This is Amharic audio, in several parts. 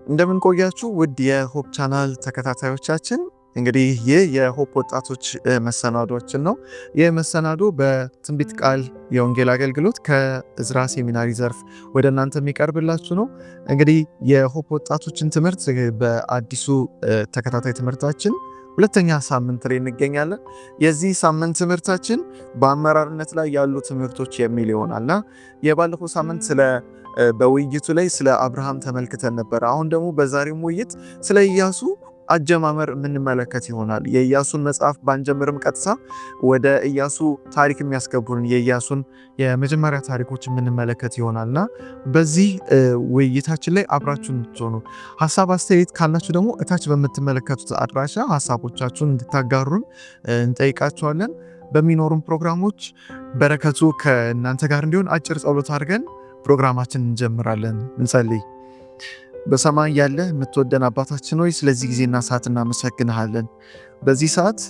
እንደምን ቆያችሁ ውድ የሆፕ ቻናል ተከታታዮቻችን። እንግዲህ ይህ የሆፕ ወጣቶች መሰናዶችን ነው። ይህ መሰናዶ በትንቢት ቃል የወንጌል አገልግሎት ከእዝራ ሴሚናሪ ዘርፍ ወደ እናንተ የሚቀርብላችሁ ነው። እንግዲህ የሆፕ ወጣቶችን ትምህርት በአዲሱ ተከታታይ ትምህርታችን ሁለተኛ ሳምንት ላይ እንገኛለን። የዚህ ሳምንት ትምህርታችን በአመራርነት ላይ ያሉ ትምህርቶች የሚል ይሆናልና የባለፈው ሳምንት በውይይቱ ላይ ስለ አብርሃም ተመልክተን ነበር። አሁን ደግሞ በዛሬው ውይይት ስለ ኢያሱ አጀማመር የምንመለከት ይሆናል። የኢያሱን መጽሐፍ ባንጀምርም ቀጥታ ወደ ኢያሱ ታሪክ የሚያስገቡን የኢያሱን የመጀመሪያ ታሪኮች የምንመለከት ይሆናልና በዚህ ውይይታችን ላይ አብራችሁን እንድትሆኑ፣ ሀሳብ አስተያየት ካላችሁ ደግሞ እታች በምትመለከቱት አድራሻ ሀሳቦቻችሁን እንድታጋሩን እንጠይቃችኋለን። በሚኖሩን ፕሮግራሞች በረከቱ ከእናንተ ጋር እንዲሆን አጭር ጸሎት አድርገን ፕሮግራማችን እንጀምራለን። እንጸልይ። በሰማይ ያለ የምትወደን አባታችን ሆይ ስለዚህ ጊዜና ሰዓት እናመሰግንሃለን። በዚህ ሰዓት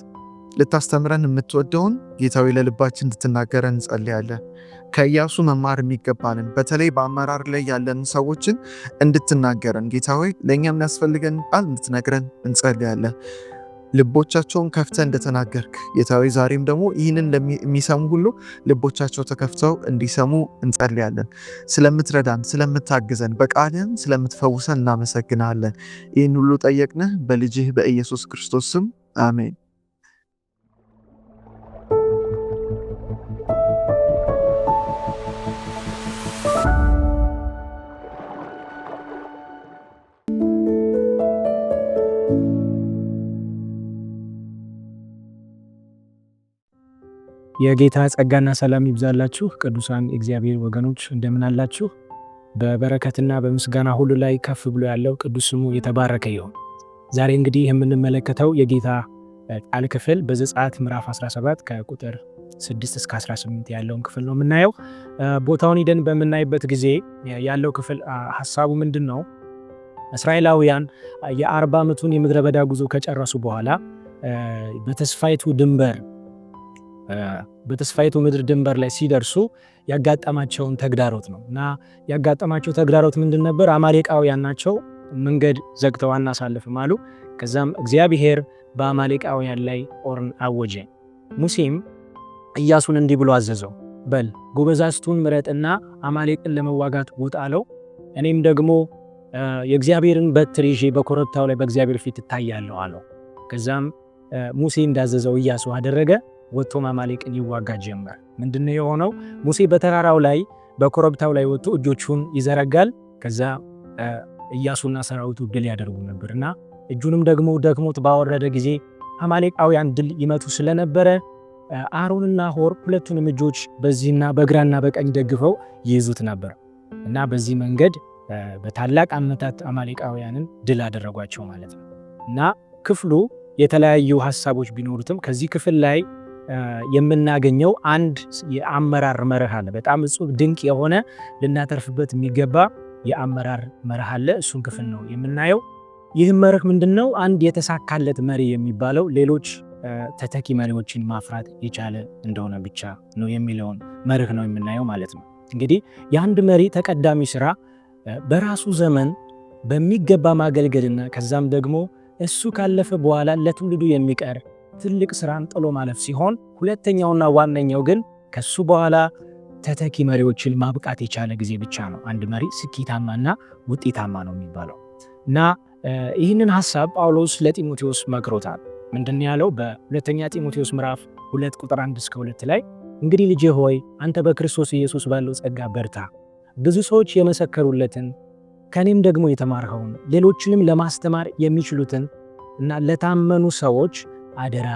ልታስተምረን የምትወደውን ጌታዊ ለልባችን እንድትናገረን እንጸልያለን። ከኢያሱ መማር የሚገባንን በተለይ በአመራር ላይ ያለን ሰዎችን እንድትናገረን ጌታዊ ለእኛ የሚያስፈልገን ቃል እንድትነግረን እንጸልያለን። ልቦቻቸውን ከፍተ እንደተናገርክ ጌታዊ ዛሬም ደግሞ ይህንን ለሚሰሙ ሁሉ ልቦቻቸው ተከፍተው እንዲሰሙ እንጸልያለን። ስለምትረዳን፣ ስለምታግዘን፣ በቃልህም ስለምትፈውሰን እናመሰግናለን። ይህን ሁሉ ጠየቅንህ በልጅህ በኢየሱስ ክርስቶስ ስም አሜን። የጌታ ጸጋና ሰላም ይብዛላችሁ ቅዱሳን እግዚአብሔር ወገኖች እንደምን አላችሁ? በበረከትና በምስጋና ሁሉ ላይ ከፍ ብሎ ያለው ቅዱስ ስሙ የተባረከ ይሁን። ዛሬ እንግዲህ የምንመለከተው የጌታ ቃል ክፍል በዘጸአት ምዕራፍ 17 ከቁጥር 6 እስከ 18 ያለውን ክፍል ነው የምናየው። ቦታውን ሄደን በምናይበት ጊዜ ያለው ክፍል ሐሳቡ ምንድን ነው? እስራኤላውያን የ40 ዓመቱን የምድረ በዳ ጉዞ ከጨረሱ በኋላ በተስፋይቱ ምድር ድንበር ላይ ሲደርሱ ያጋጠማቸውን ተግዳሮት ነው እና ያጋጠማቸው ተግዳሮት ምንድን ነበር? አማሌቃውያን ናቸው። መንገድ ዘግተው አናሳልፍም አሉ። ከዛም እግዚአብሔር በአማሌቃውያን ላይ ጦርን አወጀ። ሙሴም ኢያሱን እንዲህ ብሎ አዘዘው፣ በል ጎበዛዝቱን ምረጥና አማሌቅን ለመዋጋት ውጣ አለው። እኔም ደግሞ የእግዚአብሔርን በትር ይዤ በኮረብታው ላይ በእግዚአብሔር ፊት እታያለሁ አለው። ከዛም ሙሴ እንዳዘዘው ኢያሱ አደረገ። ወጥቶ አማሌቅን ይዋጋ ጀመር። ምንድነው የሆነው? ሙሴ በተራራው ላይ በኮረብታው ላይ ወጥቶ እጆቹን ይዘረጋል። ከዛ ኢያሱና ሰራዊቱ ድል ያደርጉ ነበርና እጁንም ደግሞ ደክሞት ባወረደ ጊዜ አማሌቃውያን ድል ይመቱ ስለነበረ አሮንና ሆር ሁለቱንም እጆች በዚህና በግራና በቀኝ ደግፈው ይይዙት ነበር እና በዚህ መንገድ በታላቅ አመታት አማሌቃውያንን ድል አደረጓቸው ማለት ነው። እና ክፍሉ የተለያዩ ሐሳቦች ቢኖሩትም ከዚህ ክፍል ላይ የምናገኘው አንድ የአመራር መርህ አለ። በጣም እጹብ ድንቅ የሆነ ልናተርፍበት የሚገባ የአመራር መርህ አለ። እሱን ክፍል ነው የምናየው። ይህም መርህ ምንድነው? አንድ የተሳካለት መሪ የሚባለው ሌሎች ተተኪ መሪዎችን ማፍራት የቻለ እንደሆነ ብቻ ነው የሚለውን መርህ ነው የምናየው ማለት ነው። እንግዲህ የአንድ መሪ ተቀዳሚ ስራ በራሱ ዘመን በሚገባ ማገልገልና ከዛም ደግሞ እሱ ካለፈ በኋላ ለትውልዱ የሚቀር ትልቅ ስራን ጥሎ ማለፍ ሲሆን፣ ሁለተኛውና ዋነኛው ግን ከሱ በኋላ ተተኪ መሪዎችን ማብቃት የቻለ ጊዜ ብቻ ነው አንድ መሪ ስኬታማና ውጤታማ ነው የሚባለው። እና ይህንን ሐሳብ ጳውሎስ ለጢሞቴዎስ መክሮታል። ምንድነው ያለው? በሁለተኛ ጢሞቴዎስ ምዕራፍ 2 ቁጥር 1 እስከ 2 ላይ እንግዲህ ልጄ ሆይ አንተ በክርስቶስ ኢየሱስ ባለው ጸጋ በርታ፣ ብዙ ሰዎች የመሰከሩለትን ከኔም ደግሞ የተማርኸውን ሌሎችንም ለማስተማር የሚችሉትን እና ለታመኑ ሰዎች አደራ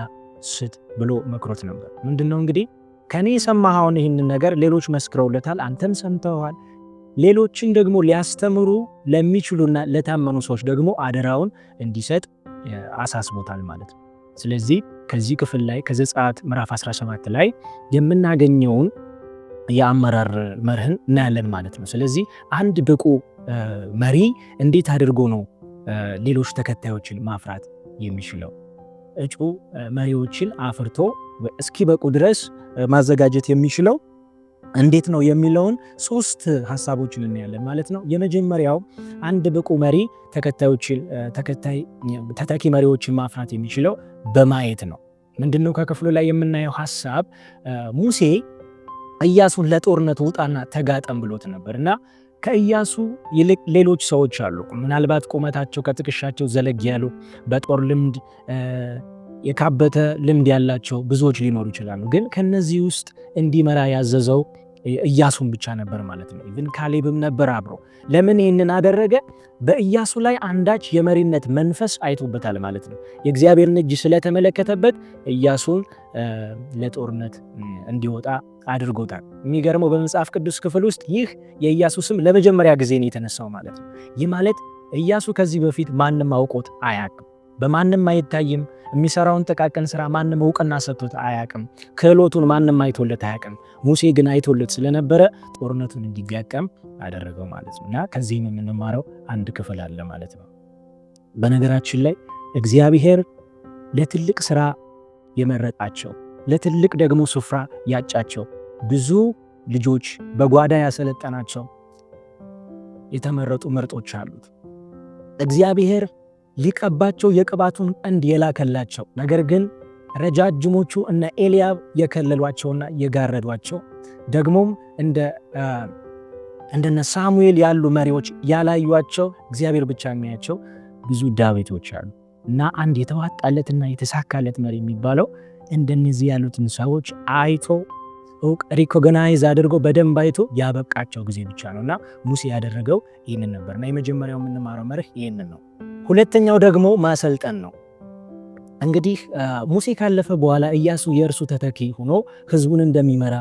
ስጥ ብሎ መክሮት ነበር። ምንድነው እንግዲህ ከኔ የሰማኸውን ይህንን ነገር ሌሎች መስክረውለታል፣ አንተም ሰምተዋል። ሌሎችን ደግሞ ሊያስተምሩ ለሚችሉና ለታመኑ ሰዎች ደግሞ አደራውን እንዲሰጥ አሳስቦታል ማለት ነው። ስለዚህ ከዚህ ክፍል ላይ ከዘጸአት ምዕራፍ 17 ላይ የምናገኘውን የአመራር መርህን እናያለን ማለት ነው። ስለዚህ አንድ ብቁ መሪ እንዴት አድርጎ ነው ሌሎች ተከታዮችን ማፍራት የሚችለው? እጩ መሪዎችን አፍርቶ እስኪበቁ ድረስ ማዘጋጀት የሚችለው እንዴት ነው የሚለውን 3 ሐሳቦችን እናያለን ማለት ነው። የመጀመሪያው አንድ ብቁ መሪ ተተኪ መሪዎችን ማፍራት የሚችለው በማየት ነው። ምንድነው ከክፍሉ ላይ የምናየው ሐሳብ? ሙሴ ኢያሱን ለጦርነት ውጣና ተጋጠም ብሎት ነበርና ከኢያሱ ይልቅ ሌሎች ሰዎች አሉ። ምናልባት ቁመታቸው ከትከሻቸው ዘለግ ያሉ በጦር ልምድ የካበተ ልምድ ያላቸው ብዙዎች ሊኖሩ ይችላሉ። ግን ከነዚህ ውስጥ እንዲመራ ያዘዘው ኢያሱን ብቻ ነበር ማለት ነው። ኢቭን ካሌብም ነበር አብሮ። ለምን ይህንን አደረገ? በኢያሱ ላይ አንዳች የመሪነት መንፈስ አይቶበታል ማለት ነው። የእግዚአብሔርን እጅ ስለተመለከተበት ኢያሱን ለጦርነት እንዲወጣ አድርጎታል። የሚገርመው በመጽሐፍ ቅዱስ ክፍል ውስጥ ይህ የኢያሱ ስም ለመጀመሪያ ጊዜ ነው የተነሳው ማለት ነው። ይህ ማለት ኢያሱ ከዚህ በፊት ማንም አውቆት አያውቅም። በማንም አይታይም። የሚሰራውን ጥቃቅን ስራ ማንም እውቅና ሰጥቶት አያውቅም። ክህሎቱን ማንም አይቶለት አያውቅም። ሙሴ ግን አይቶለት ስለነበረ ጦርነቱን እንዲጋጠም አደረገው ማለት ነው። እና ከዚህ የምንማረው አንድ ክፍል አለ ማለት ነው። በነገራችን ላይ እግዚአብሔር ለትልቅ ስራ የመረጣቸው ለትልቅ ደግሞ ስፍራ ያጫቸው ብዙ ልጆች በጓዳ ያሰለጠናቸው የተመረጡ ምርጦች አሉት። እግዚአብሔር ሊቀባቸው የቅባቱን ቀንድ የላከላቸው ነገር ግን ረጃጅሞቹ እነ ኤልያብ የከለሏቸውና የጋረዷቸው ደግሞም እንደነ ሳሙኤል ያሉ መሪዎች ያላዩቸው እግዚአብሔር ብቻ የሚያቸው ብዙ ዳዊቶች አሉ። እና አንድ የተዋጣለትና የተሳካለት መሪ የሚባለው እንደነዚህ ያሉትን ሰዎች አይቶ ሪኮግናይዝ አድርጎ በደንብ አይቶ ያበቃቸው ጊዜ ብቻ ነውና ሙሴ ያደረገው ይህንን ነበርና የመጀመሪያው የምንማረው መርህ ይህንን ነው። ሁለተኛው ደግሞ ማሰልጠን ነው። እንግዲህ ሙሴ ካለፈ በኋላ ኢያሱ የእርሱ ተተኪ ሆኖ ህዝቡን እንደሚመራ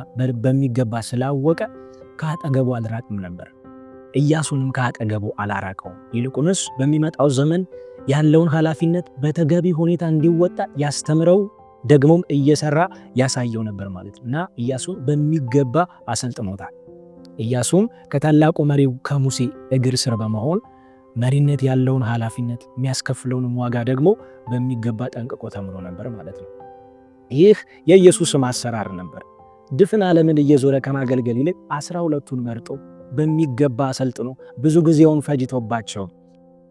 በሚገባ ስላወቀ ከአጠገቡ አልራቅም ነበር። ኢያሱንም ከአጠገቡ አላራቀውም። ይልቁንስ በሚመጣው ዘመን ያለውን ኃላፊነት በተገቢ ሁኔታ እንዲወጣ ያስተምረው ደግሞም እየሰራ ያሳየው ነበር ማለት ነው። እና ኢያሱ በሚገባ አሰልጥኖታል። ኢያሱም ከታላቁ መሪው ከሙሴ እግር ስር በመሆን መሪነት ያለውን ኃላፊነት የሚያስከፍለውን ዋጋ ደግሞ በሚገባ ጠንቅቆ ተምሮ ነበር ማለት ነው። ይህ የኢየሱስም አሰራር ነበር። ድፍን ዓለምን እየዞረ ከማገልገል ይልቅ 12ቱን መርጦ በሚገባ አሰልጥኖ ብዙ ጊዜውን ፈጅቶባቸው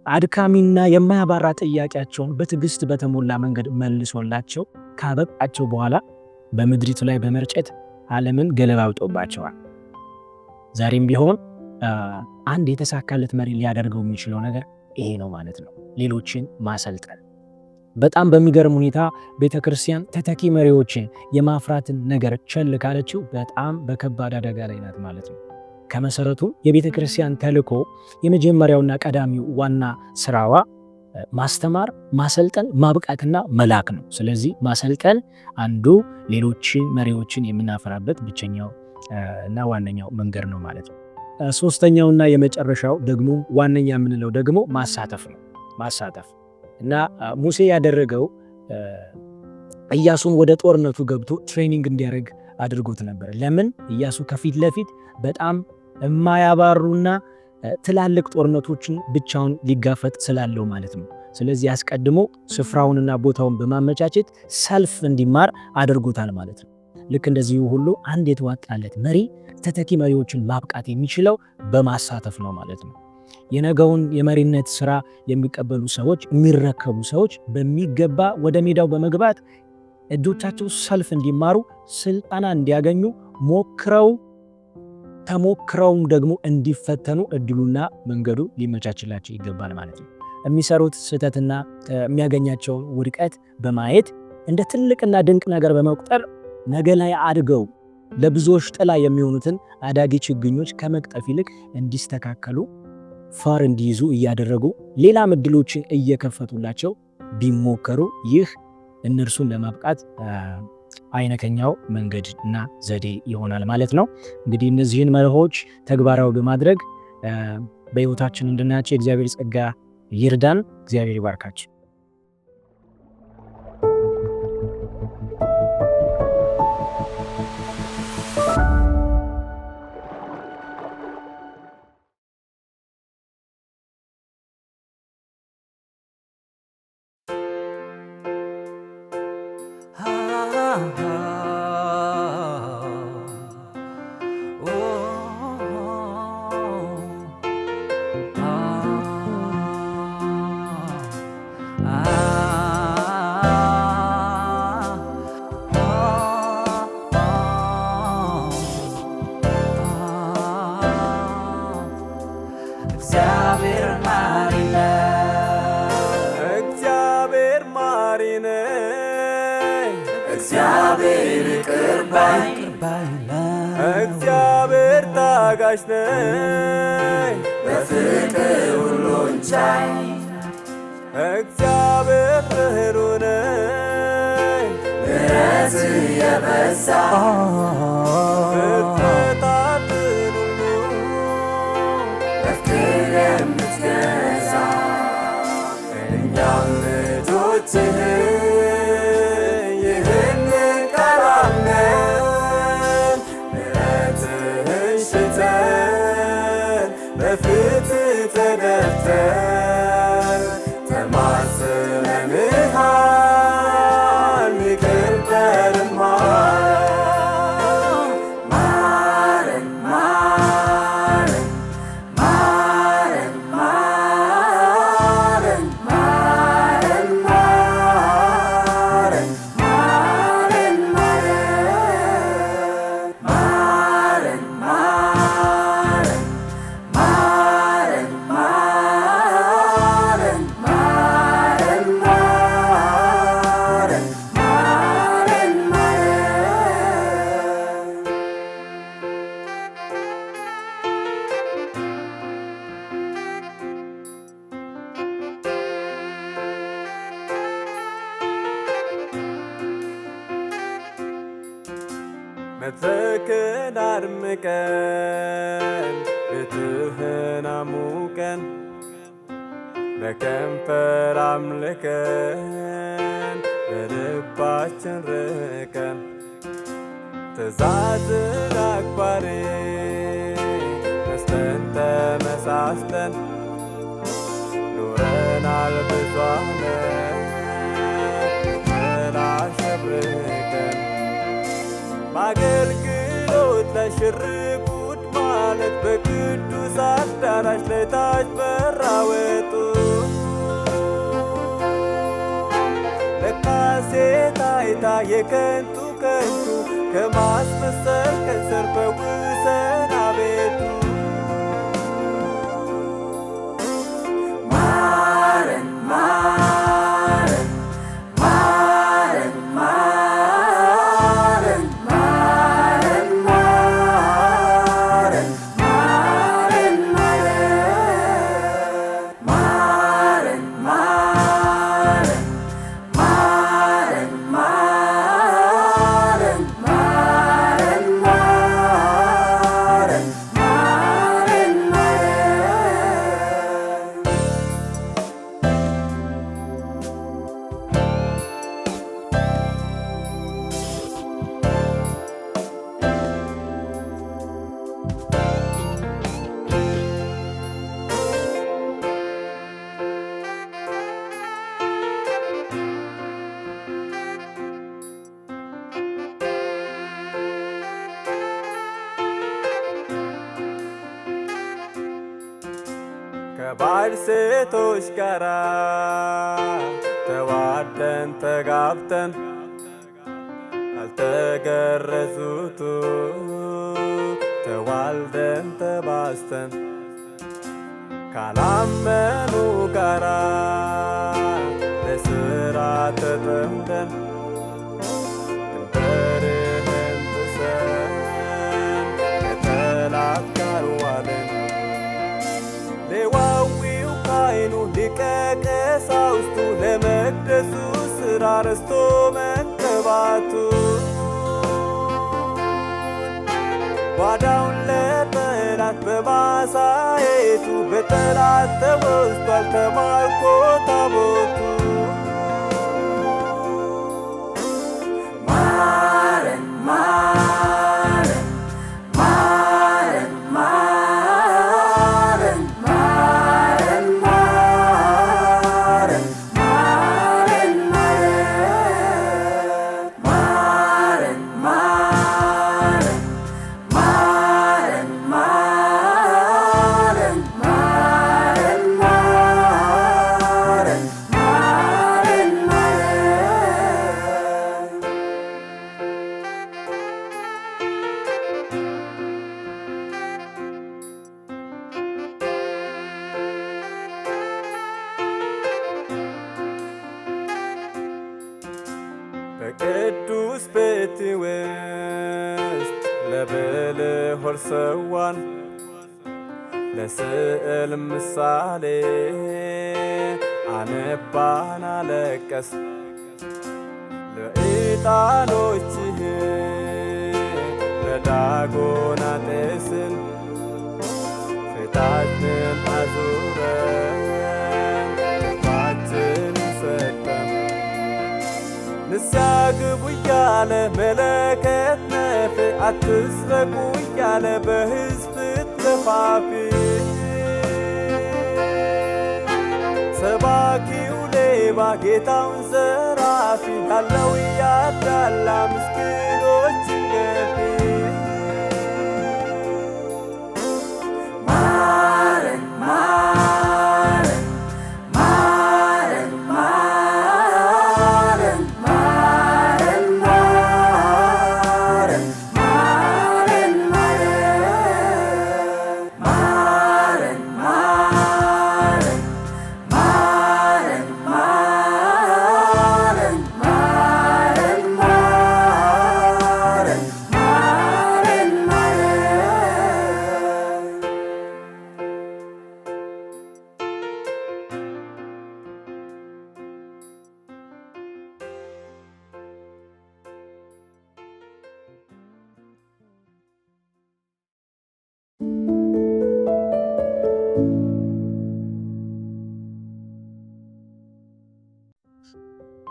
አድካሚና የማያባራ ጥያቄያቸውን በትዕግስት በተሞላ መንገድ መልሶላቸው ካበቃቸው በኋላ በምድሪቱ ላይ በመርጨት ዓለምን ገለባብጦባቸዋል። ዛሬም ቢሆን አንድ የተሳካለት መሪ ሊያደርገው የሚችለው ነገር ይሄ ነው ማለት ነው፣ ሌሎችን ማሰልጠን። በጣም በሚገርም ሁኔታ ቤተክርስቲያን ተተኪ መሪዎችን የማፍራትን ነገር ቸል ካለችው በጣም በከባድ አደጋ ላይ ናት ማለት ነው። ከመሰረቱ የቤተክርስቲያን ተልእኮ የመጀመሪያውና ቀዳሚው ዋና ስራዋ ማስተማር፣ ማሰልጠን፣ ማብቃትና መላክ ነው። ስለዚህ ማሰልጠን አንዱ ሌሎችን መሪዎችን የምናፈራበት ብቸኛው እና ዋነኛው መንገድ ነው ማለት ነው። ሶስተኛውና የመጨረሻው ደግሞ ዋነኛ የምንለው ደግሞ ማሳተፍ ነው። ማሳተፍ እና ሙሴ ያደረገው ኢያሱን ወደ ጦርነቱ ገብቶ ትሬኒንግ እንዲያደርግ አድርጎት ነበር። ለምን? ኢያሱ ከፊት ለፊት በጣም የማያባሩና ትላልቅ ጦርነቶችን ብቻውን ሊጋፈጥ ስላለው ማለት ነው። ስለዚህ አስቀድሞ ስፍራውንና ቦታውን በማመቻቸት ሰልፍ እንዲማር አድርጎታል ማለት ነው። ልክ እንደዚሁ ሁሉ አንድ የተዋጣለት መሪ ተተኪ መሪዎችን ማብቃት የሚችለው በማሳተፍ ነው ማለት ነው። የነገውን የመሪነት ስራ የሚቀበሉ ሰዎች፣ የሚረከቡ ሰዎች በሚገባ ወደ ሜዳው በመግባት እጆቻቸው ሰልፍ እንዲማሩ፣ ስልጠና እንዲያገኙ፣ ተሞክረውም ደግሞ እንዲፈተኑ እድሉና መንገዱ ሊመቻችላቸው ይገባል ማለት ነው። የሚሰሩት ስህተትና የሚያገኛቸውን ውድቀት በማየት እንደ ትልቅና ድንቅ ነገር በመቁጠር ነገ ላይ አድገው ለብዙዎች ጥላ የሚሆኑትን አዳጊ ችግኞች ከመቅጠፍ ይልቅ እንዲስተካከሉ ፋር እንዲይዙ እያደረጉ ሌላም እድሎችን እየከፈቱላቸው ቢሞከሩ ይህ እነርሱን ለማብቃት አይነተኛው መንገድ እና ዘዴ ይሆናል ማለት ነው። እንግዲህ እነዚህን መርሆች ተግባራዊ በማድረግ በሕይወታችን እንድናያቸው የእግዚአብሔር ጸጋ ይርዳን። እግዚአብሔር ይባርካችሁ። እግዚአብሔር ይቅር ባይ እግዚአብሔር ታጋሽ ነኝ በፍቅር ሁሉን ቻይ እግዚአብሔር ርኅሩህ ነኝ ምሕረት የበዛ ፍጥረታትን ሁሉ በፍቅር የምትገዛ እኛም ልጆችህ በፊትህ ተደፍተን ተማጽነንሃል ይቅር በለን ማረን ማረን ማረን ማረን ማረን ማረን ማረን ማረን ማረን መድረክን አድምቀን ቤትህን አሙቀን በከንፈር አምልከን በልባችን ርቀን ትእዛዝን አክባሪ መስለን ተመሳስለን ኑረናል ብዙ ዓመት ተላሸብርቀን በአገልግሎት ላይ ሽር ጉድ ማለት በቅዱስ አዳራሽ ላይ ታች በራወጡ ለካሴ ታይታ የከንቱ ከንቱ ከማስመሰል ከንሰር ፈውሰን አቤቱ ማረን ማረን ማረን ማረን ማረን ማረን ማረን ማረን ማረን ማረን ማረን ማረን ማረን ከባዕድ ሴቶች ጋራ ተዋደን ተጋብተን አልተገረዙቱ ተዋልደን ተባስተን ካላመኑ ጋራ ለሥራ ተጠምደን ድንበርህን ጥሰን ከጠላት ጋር ዋልን ሌዋዊው ካህኑ ሊቀ ቀሳውስቱ ለመቅደሱ ሥራ ረስቶ መቀባቱ ጓዳውን ለጠላት በማሳየቱ በጠላት ተወስቷል ተማርኮ ታቦቱ ማረን ማረን ማረን ማረን ማረን ማረን ማረን ማረን ሰዋን ለስዕል ምሳሌ አነባን አለቀስ ለዕጣኖችህ ለዳጎን አጤስን ፊታችንን አዙረን ልባችን ሰጠን ንስሐ ግቡ እያለ መለከት ነፊ አትስረቁ እያለ በሕዝብ ተፋፊ ሰባኪው ሌባ ጌታውን ዘራፊ ያለው ያዳላ ምስኪኖችን ገፊ ማረን ማረን ማረን ማረን ማረን ማረን ማረን ማረን ማረን ማረን ማረን ማረን ማረን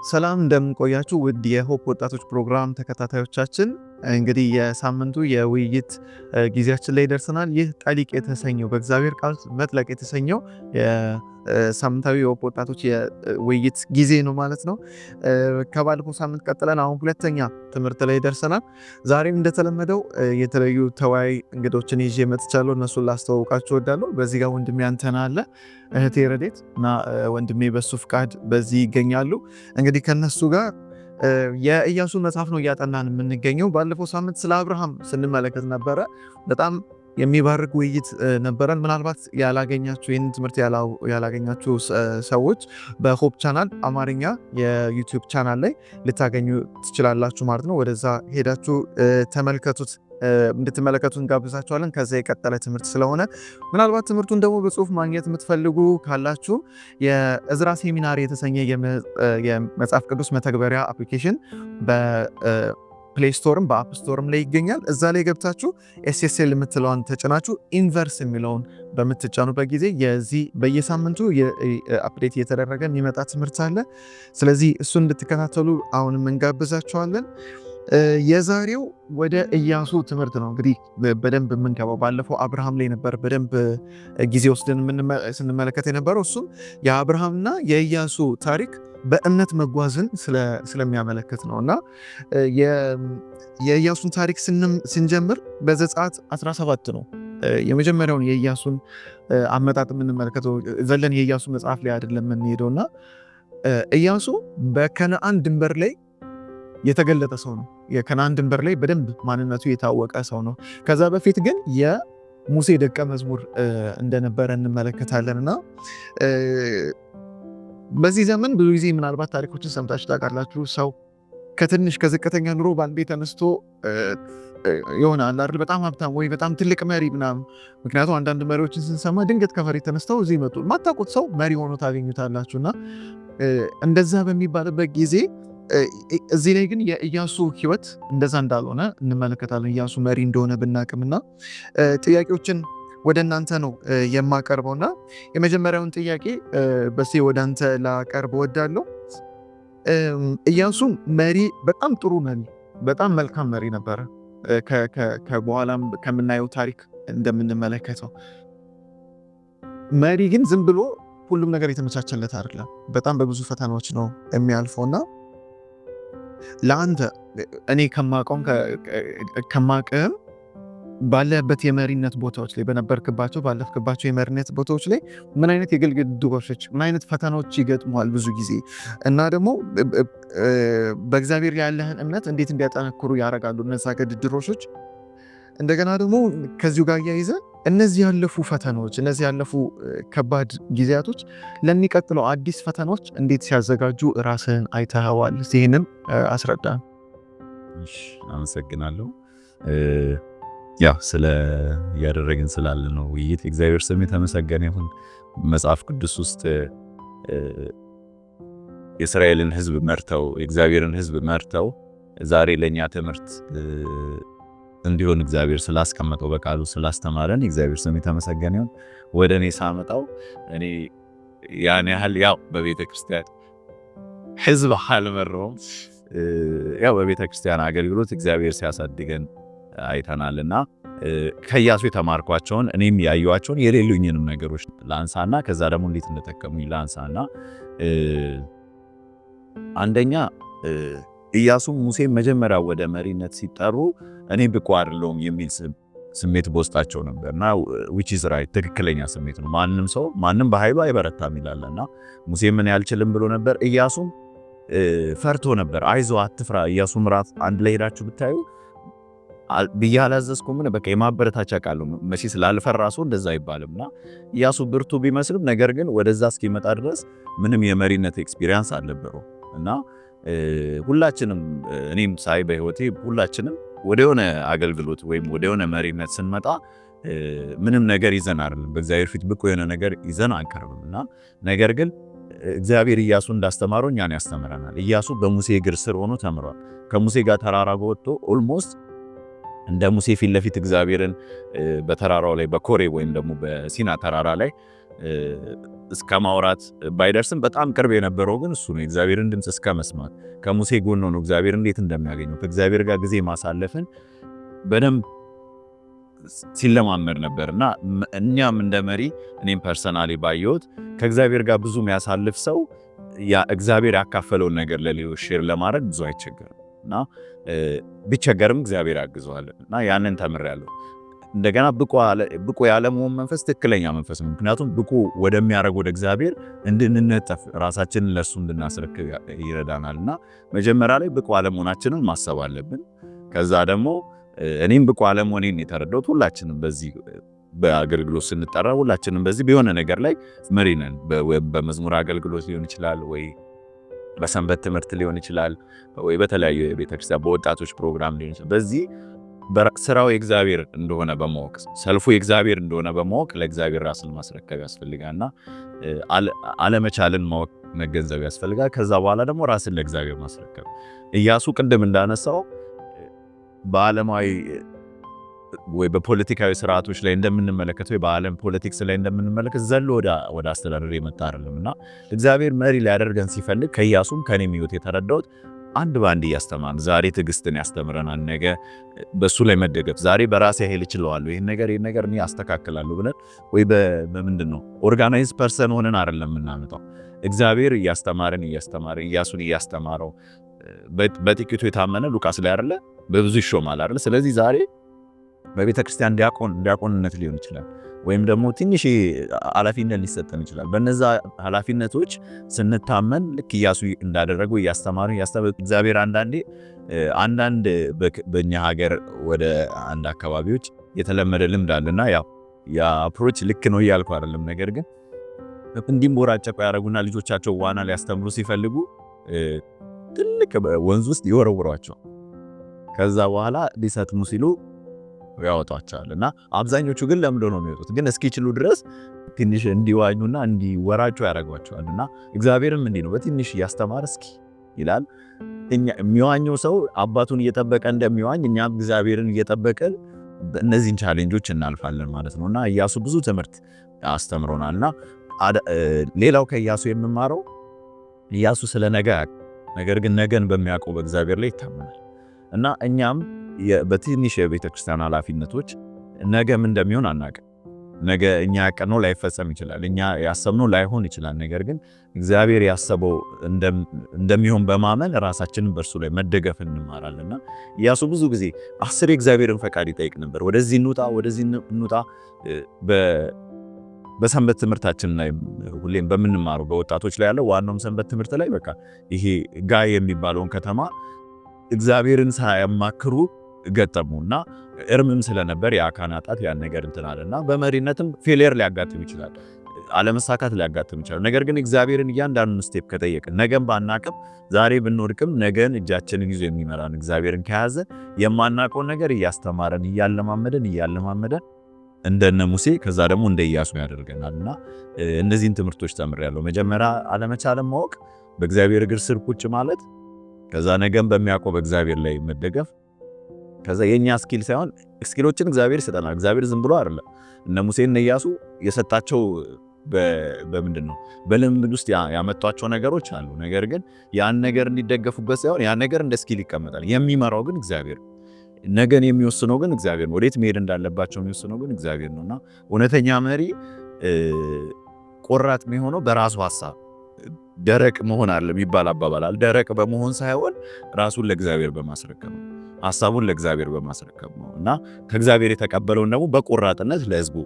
ሰላም እንደምንቆያችሁ ውድ የሆፕ ወጣቶች ፕሮግራም ተከታታዮቻችን፣ እንግዲህ የሳምንቱ የውይይት ጊዜያችን ላይ ደርሰናል። ይህ ጠሊቅ የተሰኘው በእግዚአብሔር ቃል መጥለቅ የተሰኘው ሳምንታዊ የሆፕ ወጣቶች የውይይት ጊዜ ነው ማለት ነው። ከባለፈው ሳምንት ቀጥለን አሁን ሁለተኛ ትምህርት ላይ ደርሰናል። ዛሬም እንደተለመደው የተለያዩ ተወያይ እንግዶችን ይዤ መጥቻለሁ። እነሱን ላስተዋውቃችሁ እወዳለሁ። በዚህ ጋር ወንድሜ አንተነህ አለ፣ እህቴ ረዴት እና ወንድሜ በሱ ፍቃድ በዚህ ይገኛሉ። እንግዲህ ከነሱ ጋር የኢያሱ መጽሐፍ ነው እያጠናን የምንገኘው። ባለፈው ሳምንት ስለ አብርሃም ስንመለከት ነበረ። በጣም የሚባርክ ውይይት ነበረን። ምናልባት ያላገኛችሁ ይህን ትምህርት ያላገኛችሁ ሰዎች በሆፕ ቻናል አማርኛ የዩቲዩብ ቻናል ላይ ልታገኙ ትችላላችሁ ማለት ነው። ወደዛ ሄዳችሁ ተመልከቱት፣ እንድትመለከቱ እንጋብዛችኋለን። ከዛ የቀጠለ ትምህርት ስለሆነ ምናልባት ትምህርቱን ደግሞ በጽሁፍ ማግኘት የምትፈልጉ ካላችሁ የእዝራ ሴሚናሪ የተሰኘ የመጽሐፍ ቅዱስ መተግበሪያ አፕሊኬሽን ፕሌይ ስቶርም በአፕ ስቶርም ላይ ይገኛል። እዛ ላይ ገብታችሁ ኤስኤስኤል የምትለዋን ተጭናችሁ ኢንቨርስ የሚለውን በምትጫኑበት ጊዜ የዚህ በየሳምንቱ አፕዴት እየተደረገ የሚመጣ ትምህርት አለ። ስለዚህ እሱን እንድትከታተሉ አሁንም እንጋብዛችኋለን። የዛሬው ወደ ኢያሱ ትምህርት ነው እንግዲህ በደንብ የምንገባው። ባለፈው አብርሃም ላይ ነበር በደንብ ጊዜ ወስደን ስንመለከት የነበረው። እሱም የአብርሃምና የኢያሱ ታሪክ በእምነት መጓዝን ስለሚያመለክት ነው እና የኢያሱን ታሪክ ስንጀምር በዘጸአት 17 ነው የመጀመሪያውን የኢያሱን አመጣጥ የምንመለከተው። ዘለን የኢያሱ መጽሐፍ ላይ አይደለም የምንሄደው እና ኢያሱ በከነአን ድንበር ላይ የተገለጠ ሰው ነው። የከነአን ድንበር ላይ በደንብ ማንነቱ የታወቀ ሰው ነው። ከዛ በፊት ግን የሙሴ ደቀ መዝሙር እንደነበረ እንመለከታለን እና በዚህ ዘመን ብዙ ጊዜ ምናልባት ታሪኮችን ሰምታችሁ ታውቃላችሁ። ሰው ከትንሽ ከዝቅተኛ ኑሮ ባንዴ ተነስቶ የሆነ አለ አይደል በጣም ሀብታም ወይ በጣም ትልቅ መሪ ምናምን። ምክንያቱም አንዳንድ መሪዎችን ስንሰማ ድንገት ከመሬት ተነስተው እዚህ ይመጡ ማታውቁት ሰው መሪ ሆኖ ታገኙታላችሁ እና እንደዛ በሚባልበት ጊዜ እዚህ ላይ ግን የኢያሱ ሕይወት እንደዛ እንዳልሆነ እንመለከታለን። ኢያሱ መሪ እንደሆነ ብናቅምና ጥያቄዎችን ወደ እናንተ ነው የማቀርበውና የመጀመሪያውን ጥያቄ በሴ ወደ አንተ ላቀርብ ወዳለሁ። ኢያሱ መሪ፣ በጣም ጥሩ መሪ፣ በጣም መልካም መሪ ነበረ። ከበኋላም ከምናየው ታሪክ እንደምንመለከተው መሪ ግን ዝም ብሎ ሁሉም ነገር የተመቻቸለት አይደለም። በጣም በብዙ ፈተናዎች ነው የሚያልፈውና ለአንተ እኔ ከማቅም ባለበት የመሪነት ቦታዎች ላይ ባለፍክባቸው የመሪነት ቦታዎች ላይ ምን አይነት የግል ግድግዶች ምን አይነት ፈተናዎች ይገጥመዋል ብዙ ጊዜ እና ደግሞ በእግዚአብሔር ያለህን እምነት እንዴት እንዲያጠነክሩ ያደርጋሉ እነዛ ግድግዶች። እንደገና ደግሞ ከዚሁ ጋር ያይዘ እነዚህ ያለፉ ፈተናዎች እነዚህ ያለፉ ከባድ ጊዜያቶች ለሚቀጥለው አዲስ ፈተናዎች እንዴት ሲያዘጋጁ ራስህን አይተኸዋል? ይህንም አስረዳን። አመሰግናለሁ። ያው ስለ ያደረግን ስላለ ነው ውይይት እግዚአብሔር ስም የተመሰገነ ይሁን። መጽሐፍ ቅዱስ ውስጥ የእስራኤልን ሕዝብ መርተው የእግዚአብሔርን ሕዝብ መርተው ዛሬ ለኛ ትምህርት እንዲሆን እግዚአብሔር ስላስቀመጠው በቃሉ ስላስተማረን እግዚአብሔር ስም የተመሰገነ ይሁን። ወደ እኔ ሳመጣው እኔ ያን ያህል ያው በቤተ ክርስቲያን ሕዝብ አልመራውም። ያው በቤተ ክርስቲያን አገልግሎት እግዚአብሔር ሲያሳድገን አይተናልና ከኢያሱ የተማርኳቸውን እኔም ያዩዋቸውን የሌሉኝንም ነገሮች ላንሳና ከዛ ደግሞ እንዴት እንደተጠቀሙኝ ላንሳና አንደኛ ኢያሱ ሙሴ መጀመሪያ ወደ መሪነት ሲጠሩ እኔ ብቁ አይደለሁም የሚል ስሜት በውስጣቸው ነበርና which is right ትክክለኛ ስሜት ነው። ማንም በኃይሉ አይበረታም ይላልና ሙሴ ምን ያልችልም ብሎ ነበር። ኢያሱም ፈርቶ ነበር። አይዞ አትፍራ። ኢያሱ ምዕራፍ 1 ላይ ሄዳችሁ ብታዩ ቢያላዘዝኩም በቃ የማበረታቻ ቃል ነው። መቼ ስላልፈራ ሰው እንደዛ አይባልምና ኢያሱ ብርቱ ቢመስልም ነገር ግን ወደዛ እስኪመጣ ድረስ ምንም የመሪነት ኤክስፒሪየንስ አልነበረው እና ሁላችንም እኔም ሳይ በህይወቴ ሁላችንም ወደሆነ አገልግሎት ወይም ወደሆነ መሪነት ስንመጣ ምንም ነገር ይዘን አይደለም በእግዚአብሔር ፊት ብቁ የሆነ ነገር ይዘን አንቀርብምና ነገር ግን እግዚአብሔር ኢያሱ እንዳስተማረው እኛን ያስተምረናል። ኢያሱ በሙሴ እግር ስር ሆኖ ተምሯል። ከሙሴ ጋር ተራራ ወጥቶ ኦልሞስት እንደ ሙሴ ፊት ለፊት እግዚአብሔርን በተራራው ላይ በኮሬብ ወይም ደግሞ በሲና ተራራ ላይ እስከ ማውራት ባይደርስም በጣም ቅርብ የነበረው ግን እሱ ነው። እግዚአብሔርን ድምጽ እስከ መስማት ከሙሴ ጎን ነው እግዚአብሔር እንዴት እንደሚያገኘው ከእግዚአብሔር ጋር ጊዜ ማሳለፍን በደንብ ሲለማመድ ነበርና እኛም እንደ መሪ እኔም ፐርሰናሊ ባየሁት ከእግዚአብሔር ጋር ብዙ የሚያሳልፍ ሰው ያ እግዚአብሔር ያካፈለውን ነገር ለሌሎች ሼር ለማድረግ ብዙ አይቸገርም እና ቢቸገርም እግዚአብሔር ያግዘዋል እና ያንን ተምሬያለሁ። እንደገና ብቁ ያለመሆን መንፈስ ትክክለኛ መንፈስ ነው። ምክንያቱም ብቁ ወደሚያደርግ ወደ እግዚአብሔር እንድንነጠፍ ራሳችንን ለሱ እንድናስረክብ ይረዳናልና መጀመሪያ ላይ ብቁ አለመሆናችንን ማሰብ አለብን። ከዛ ደግሞ እኔም ብቁ አለመሆኔን የተረዳሁት ሁላችንም በዚህ በአገልግሎት ስንጠራ ሁላችንም በዚህ በሆነ ነገር ላይ መሪ ነን። በመዝሙር አገልግሎት ሊሆን ይችላል ወይ በሰንበት ትምህርት ሊሆን ይችላል ወይ በተለያዩ የቤተክርስቲያን በወጣቶች ፕሮግራም ሊሆን ይችላል። በዚህ ስራው የእግዚአብሔር እንደሆነ በማወቅ ሰልፉ የእግዚአብሔር እንደሆነ በማወቅ ለእግዚአብሔር ራስን ማስረከብ ያስፈልጋልና አለመቻልን ማወቅ መገንዘብ ያስፈልጋል። ከዛ በኋላ ደግሞ ራስን ለእግዚአብሔር ማስረከብ ኢያሱ ቅድም እንዳነሳው በዓለማዊ ወይ በፖለቲካዊ ስርዓቶች ላይ እንደምንመለከተው በዓለም ፖለቲክስ ላይ እንደምንመለከት ዘሎ ወደ አስተዳደር የመጣ አይደለምና እግዚአብሔር መሪ ሊያደርገን ሲፈልግ ከኢያሱም ከኔም ህይወት የተረዳሁት አንድ ባንድ እያስተማን ዛሬ ትዕግስትን ያስተምረናል። ነገ በሱ ላይ መደገፍ ዛሬ በራሴ ኃይል እችለዋለሁ ይሄን ነገር እኔ አስተካክላለሁ ብለን ወይ በምንድን ነው ኦርጋናይዝ ፐርሰን ሆነን አይደለም የምናመጣው። እግዚአብሔር እያስተማረ ኢያሱን እያስተማረው በጥቂቱ የታመነ ሉቃስ ላይ አይደለ በብዙ ይሾማል አይደለ። ስለዚህ ዛሬ በቤተ ክርስቲያን ዲያቆንነት ሊሆን ይችላል ወይም ደግሞ ትንሽ ኃላፊነት ሊሰጠን ይችላል። በነዛ ኃላፊነቶች ስንታመን ልክ ኢያሱ እንዳደረገው እያስተማረ እግዚአብሔር አንዳንድ በእኛ ሀገር ወደ አንድ አካባቢዎች የተለመደ ልምድ አለና ያ አፕሮች ልክ ነው እያልኩ አይደለም። ነገር ግን እንዲንቦራጨቁ ያደረጉና ልጆቻቸው ዋና ሊያስተምሩ ሲፈልጉ ትልቅ ወንዝ ውስጥ ይወረውሯቸው ከዛ በኋላ ሊሰጥሙ ሲሉ ያወጣቸዋልና አብዛኞቹ ግን ለምዶ ነው የሚወጡት። ግን እስኪችሉ ድረስ ትንሽ እንዲዋኙና እንዲወራጩ ያደርጓቸዋልና እግዚአብሔርም እንዲህ ነው በትንሽ እያስተማረ እስኪ ይላል። የሚዋኘው ሰው አባቱን እየጠበቀ እንደሚዋኝ እኛም እግዚአብሔርን እየጠበቀን እነዚህን ቻሌንጆች እናልፋለን ማለት ነውና ኢያሱ ብዙ ትምህርት አስተምሮናልና ሌላው ከኢያሱ የምማረው ኢያሱ ስለ ነገ ነገር ግን ነገን በሚያውቀው በእግዚአብሔር ላይ ይታመናል እና እኛም በትንሽ የቤተክርስቲያን ኃላፊነቶች ነገም እንደሚሆን አናውቅም። ነገ እኛ ያቀነው ላይፈጸም ይችላል፣ እኛ ያሰብነው ላይሆን ይችላል። ነገር ግን እግዚአብሔር ያሰበው እንደሚሆን በማመን ራሳችንን በእርሱ ላይ መደገፍ እንማራለንና ኢያሱ ብዙ ጊዜ 10 የእግዚአብሔርን ፈቃድ ይጠይቅ ነበር። ወደዚህ እንውጣ በሰንበት ትምህርታችን ላይ ሁሌም በምንማረው በወጣቶች ላይ ያለው ዋናውም ሰንበት ትምህርት ላይ በቃ ይሄ ጋይ የሚባለውን ከተማ እግዚአብሔርን ሳያማክሩ ገጠሙና እርምም ስለነበር የአካናጣት ያን ነገር እንትናልና በመሪነትም ፌሊየር ሊያጋጥም ይችላል። አለመሳካት ሊያጋጥም ይችላል። ነገር ግን እግዚአብሔርን እያንዳንዱን ስቴፕ ከጠየቅን ነገን ባናቅም ዛሬ ብንወድቅም ነገን እጃችንን ይዞ የሚመራን እግዚአብሔርን ከያዘ የማናውቀውን ነገር እያስተማረን እያለማመደን እንደነ ሙሴ ከዛ ደግሞ እንደ ኢያሱ ያደርገናልና እነዚህን ትምህርቶች ተምሬያለሁ። መጀመሪያ አለመቻለን ማወቅ፣ በእግዚአብሔር እግር ስር ቁጭ ማለት፣ ከዛ ነገን በሚያውቀው በእግዚአብሔር ላይ መደገፍ፣ ከዛ የኛ ስኪል ሳይሆን ስኪሎችን እግዚአብሔር ይሰጠናል። እግዚአብሔር ዝም ብሎ አይደለም። እነ ሙሴ እነ ኢያሱ የሰጣቸው በምንድን ነው በልምድ ውስጥ ያመጧቸው ነገሮች አሉ። ነገር ግን ያን ነገር እንዲደገፉበት ሳይሆን ያን ነገር እንደ ስኪል ይቀመጣል። የሚመራው ግን እግዚአብሔር፣ ነገን የሚወስነው ግን እግዚአብሔር ነው። ወዴት መሄድ እንዳለባቸው የሚወስነው ግን እግዚአብሔር ነውና እውነተኛ መሪ ቆራጥ የሚሆነው በራሱ ሐሳብ ደረቅ መሆን አለ የሚባል አባባላል። ደረቅ በመሆን ሳይሆን ራሱን ለእግዚአብሔር በማስረከብ ነው፣ ሐሳቡን ለእግዚአብሔር በማስረከብ ነው እና ከእግዚአብሔር የተቀበለውን ደግሞ በቆራጥነት ለሕዝቡ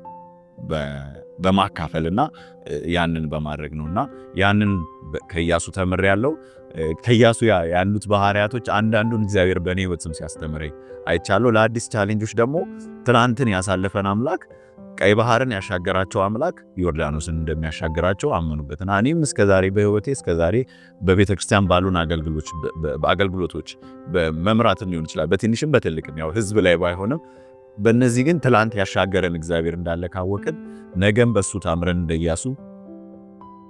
በማካፈልና ያንን በማድረግ ነውና ያንን ከኢያሱ ተምሬያለሁ። ከኢያሱ ያሉት ባህሪያቶች አንዳንዱን እግዚአብሔር በእኔ ሕይወትም ሲያስተምረኝ አይቻለሁ። ለአዲስ ቻሌንጆች ደግሞ ትናንትን ያሳለፈን አምላክ ቀይ ባህርን ያሻገራቸው አምላክ ዮርዳኖስን እንደሚያሻገራቸው አመኑበትና እኔም እስከዛሬ በሕይወቴ እስከዛሬ በቤተክርስቲያን ባሉን አገልግሎቶች በመምራት ሊሆን ይችላል፣ በትንሽም በትልቅም ያው ህዝብ ላይ ባይሆንም በእነዚህ ግን ትላንት ያሻገረን እግዚአብሔር እንዳለ ካወቅን ነገም በሱ ታምረን እንደ ኢያሱ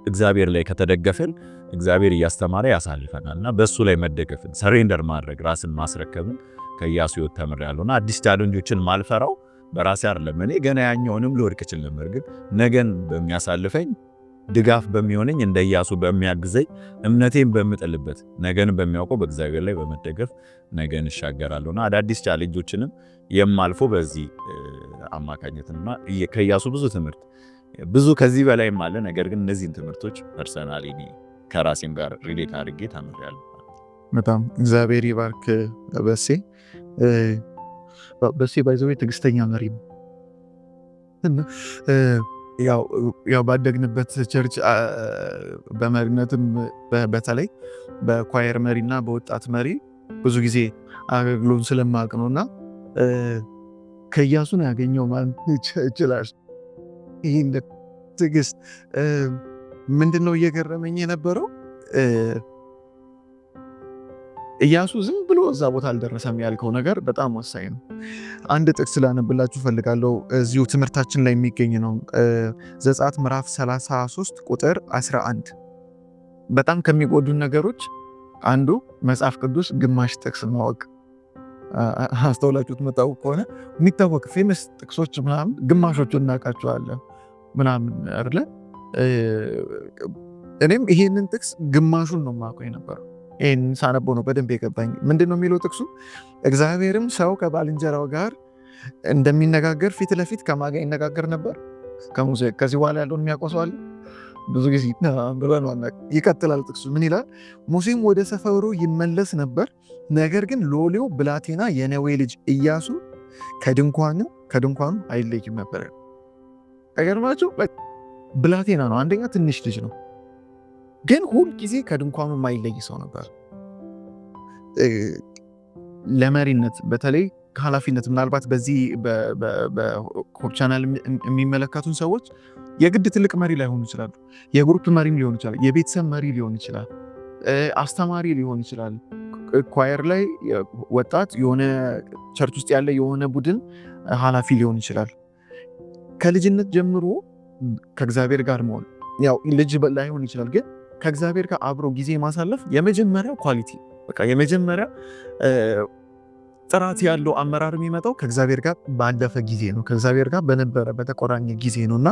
እግዚአብሔር ላይ ከተደገፈን እግዚአብሔር እያስተማረ ያሳልፈናልና በሱ ላይ መደገፍን ሰሬንደር ማድረግ ራስን ማስረከብን ከኢያሱ ሕይወት ተምሬያለሁና አዲስ ቻሌንጆችን ማልፈራው በራሴ አይደለም። እኔ ገና ያኛውንም ልወድቅ እችል ነበር፣ ግን ነገን በሚያሳልፈኝ ድጋፍ በሚሆነኝ እንደ ኢያሱ በሚያግዘኝ እምነቴን በምጥልበት ነገን በሚያውቀው በእግዚአብሔር ላይ በመደገፍ ነገን እሻገራለሁና አዳዲስ ቻሌንጆችንም የማልፎ በዚህ አማካኝነትና ከኢያሱ ብዙ ትምህርት ብዙ ከዚህ በላይም አለ። ነገር ግን እነዚህን ትምህርቶች ፐርሰናሊ ከራሴም ጋር ሪሌት አድርጌ ተምሬያለሁ። በጣም እግዚአብሔር ይባርክ በሴ ባይዘው ትዕግስተኛ መሪ ነው። ያው ባደግንበት ቸርች በመሪነትም በተለይ በኳየር መሪና በወጣት መሪ ብዙ ጊዜ አገልግሎት ስለማቅ ነውና ከኢያሱ ነው ያገኘው ማለት ይችላል። ይህን ትዕግስት ምንድነው እየገረመኝ የነበረው ኢያሱ ዝም ብሎ እዛ ቦታ አልደረሰም ያልከው ነገር በጣም ወሳኝ ነው። አንድ ጥቅስ ላነብላችሁ ፈልጋለሁ። እዚሁ ትምህርታችን ላይ የሚገኝ ነው። ዘጸአት ምዕራፍ 33 ቁጥር 11 በጣም ከሚጎዱን ነገሮች አንዱ መጽሐፍ ቅዱስ ግማሽ ጥቅስ ማወቅ። አስተውላችሁት መጣው ከሆነ የሚታወቅ ፌመስ ጥቅሶች ምናምን ግማሾቹን እናውቃቸዋለን ምናምን አይደለ? እኔም ይሄንን ጥቅስ ግማሹን ነው የማውቀው የነበረው። ይህን ሳነበው ነው በደንብ የገባኝ። ምንድነው የሚለው ጥቅሱ? እግዚአብሔርም ሰው ከባልንጀራው ጋር እንደሚነጋገር ፊት ለፊት ከማን ጋር ይነጋገር ነበር? ከሙሴ። ከዚህ በኋላ ያለውን የሚያቆሰዋል ብዙ ጊዜ ይቀጥላል ጥቅሱ። ምን ይላል? ሙሴም ወደ ሰፈሩ ይመለስ ነበር፣ ነገር ግን ሎሌው ብላቴና የነዌ ልጅ ኢያሱ ከድንኳኑ አይለይም ነበር። አይገርማችሁ? ብላቴና ነው፣ አንደኛ ትንሽ ልጅ ነው፣ ግን ሁል ጊዜ ከድንኳኑ የማይለይ ሰው ነበር። ለመሪነት በተለይ ከኃላፊነት ምናልባት በዚህ በሆፕ ቻናል የሚመለከቱን ሰዎች የግድ ትልቅ መሪ ላይሆኑ ይችላሉ። የግሩፕ መሪም ሊሆን ይችላል፣ የቤተሰብ መሪ ሊሆን ይችላል፣ አስተማሪ ሊሆን ይችላል፣ ኳየር ላይ ወጣት የሆነ ቸርች ውስጥ ያለ የሆነ ቡድን ኃላፊ ሊሆን ይችላል። ከልጅነት ጀምሮ ከእግዚአብሔር ጋር መሆን ያው ልጅ ላይሆን ይችላል፣ ግን ከእግዚአብሔር ጋር አብሮ ጊዜ ማሳለፍ የመጀመሪያው ኳሊቲ በቃ የመጀመሪያ ጥራት ያለው አመራር የሚመጣው ከእግዚአብሔር ጋር ባለፈ ጊዜ ነው። ከእግዚአብሔር ጋር በነበረ በተቆራኘ ጊዜ ነውና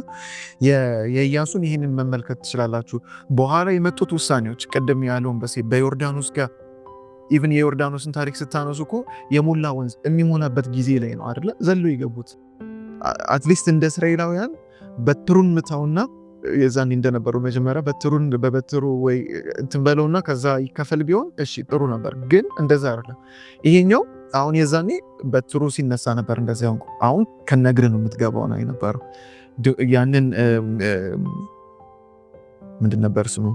የኢያሱን ይህንን መመልከት ትችላላችሁ። በኋላ የመጡት ውሳኔዎች ቅድም ያለውን በዮርዳኖስ ጋር ኢቭን የዮርዳኖስን ታሪክ ስታነሱ እኮ የሞላ ወንዝ የሚሞላበት ጊዜ ላይ ነው አይደለ ዘሎ የገቡት። አትሊስት እንደ እስራኤላውያን በትሩን ምታውና የዛን እንደነበሩ መጀመሪያ በትሩን በበትሩ ወይ እንትን በለውና ከዛ ይከፈል ቢሆን እሺ ጥሩ ነበር፣ ግን እንደዛ አይደለም። ይሄኛው አሁን የዛኔ በትሩ ሲነሳ ነበር እንደዚያው። አሁን ከነግር ነው የምትገባው ነው የነበረው። ያንን ምንድን ነበር ስሙ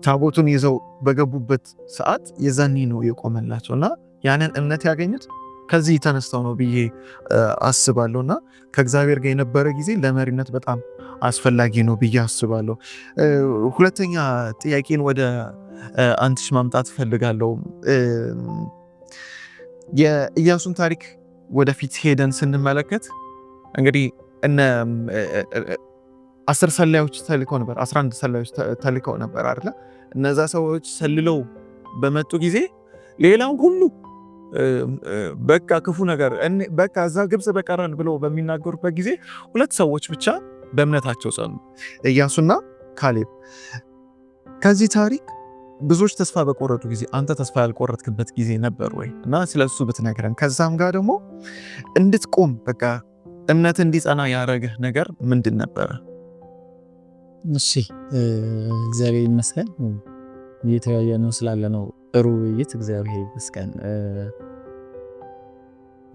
ታቦቱን ይዘው በገቡበት ሰዓት የዛኔ ነው የቆመላቸውና ያንን እምነት ያገኙት ከዚህ ተነስተው ነው ብዬ አስባለሁና ከእግዚአብሔር ጋር የነበረ ጊዜ ለመሪነት በጣም አስፈላጊ ነው ብዬ አስባለሁ። ሁለተኛ ጥያቄን ወደ አንትሽ ማምጣት ፈልጋለሁ። የኢያሱን ታሪክ ወደፊት ሄደን ስንመለከት እንግዲህ እነ 10 ሰላዮች ተልከው ነበር፣ 11 ሰላዮች ተልከው ነበር አይደለ? እነዛ ሰዎች ሰልለው በመጡ ጊዜ ሌላው ሁሉ በቃ ክፉ ነገር በቃ እዛ ግብጽ በቀረን ብሎ በሚናገሩበት ጊዜ 2 ሰዎች ብቻ በእምነታቸው ጸኑ፣ ኢያሱና ካሌብ። ከዚህ ታሪክ ብዙዎች ተስፋ በቆረጡ ጊዜ አንተ ተስፋ ያልቆረጥክበት ጊዜ ነበር ወይ? እና ስለሱ ብትነግረን። ከዛም ጋር ደግሞ እንድትቆም በቃ እምነት እንዲጸና ያደረገህ ነገር ምንድን ነበረ? እሺ እግዚአብሔር ይመስገን እየተወያየ ነው ስላለ ነው ጥሩ ውይይት፣ እግዚአብሔር ይመስገን።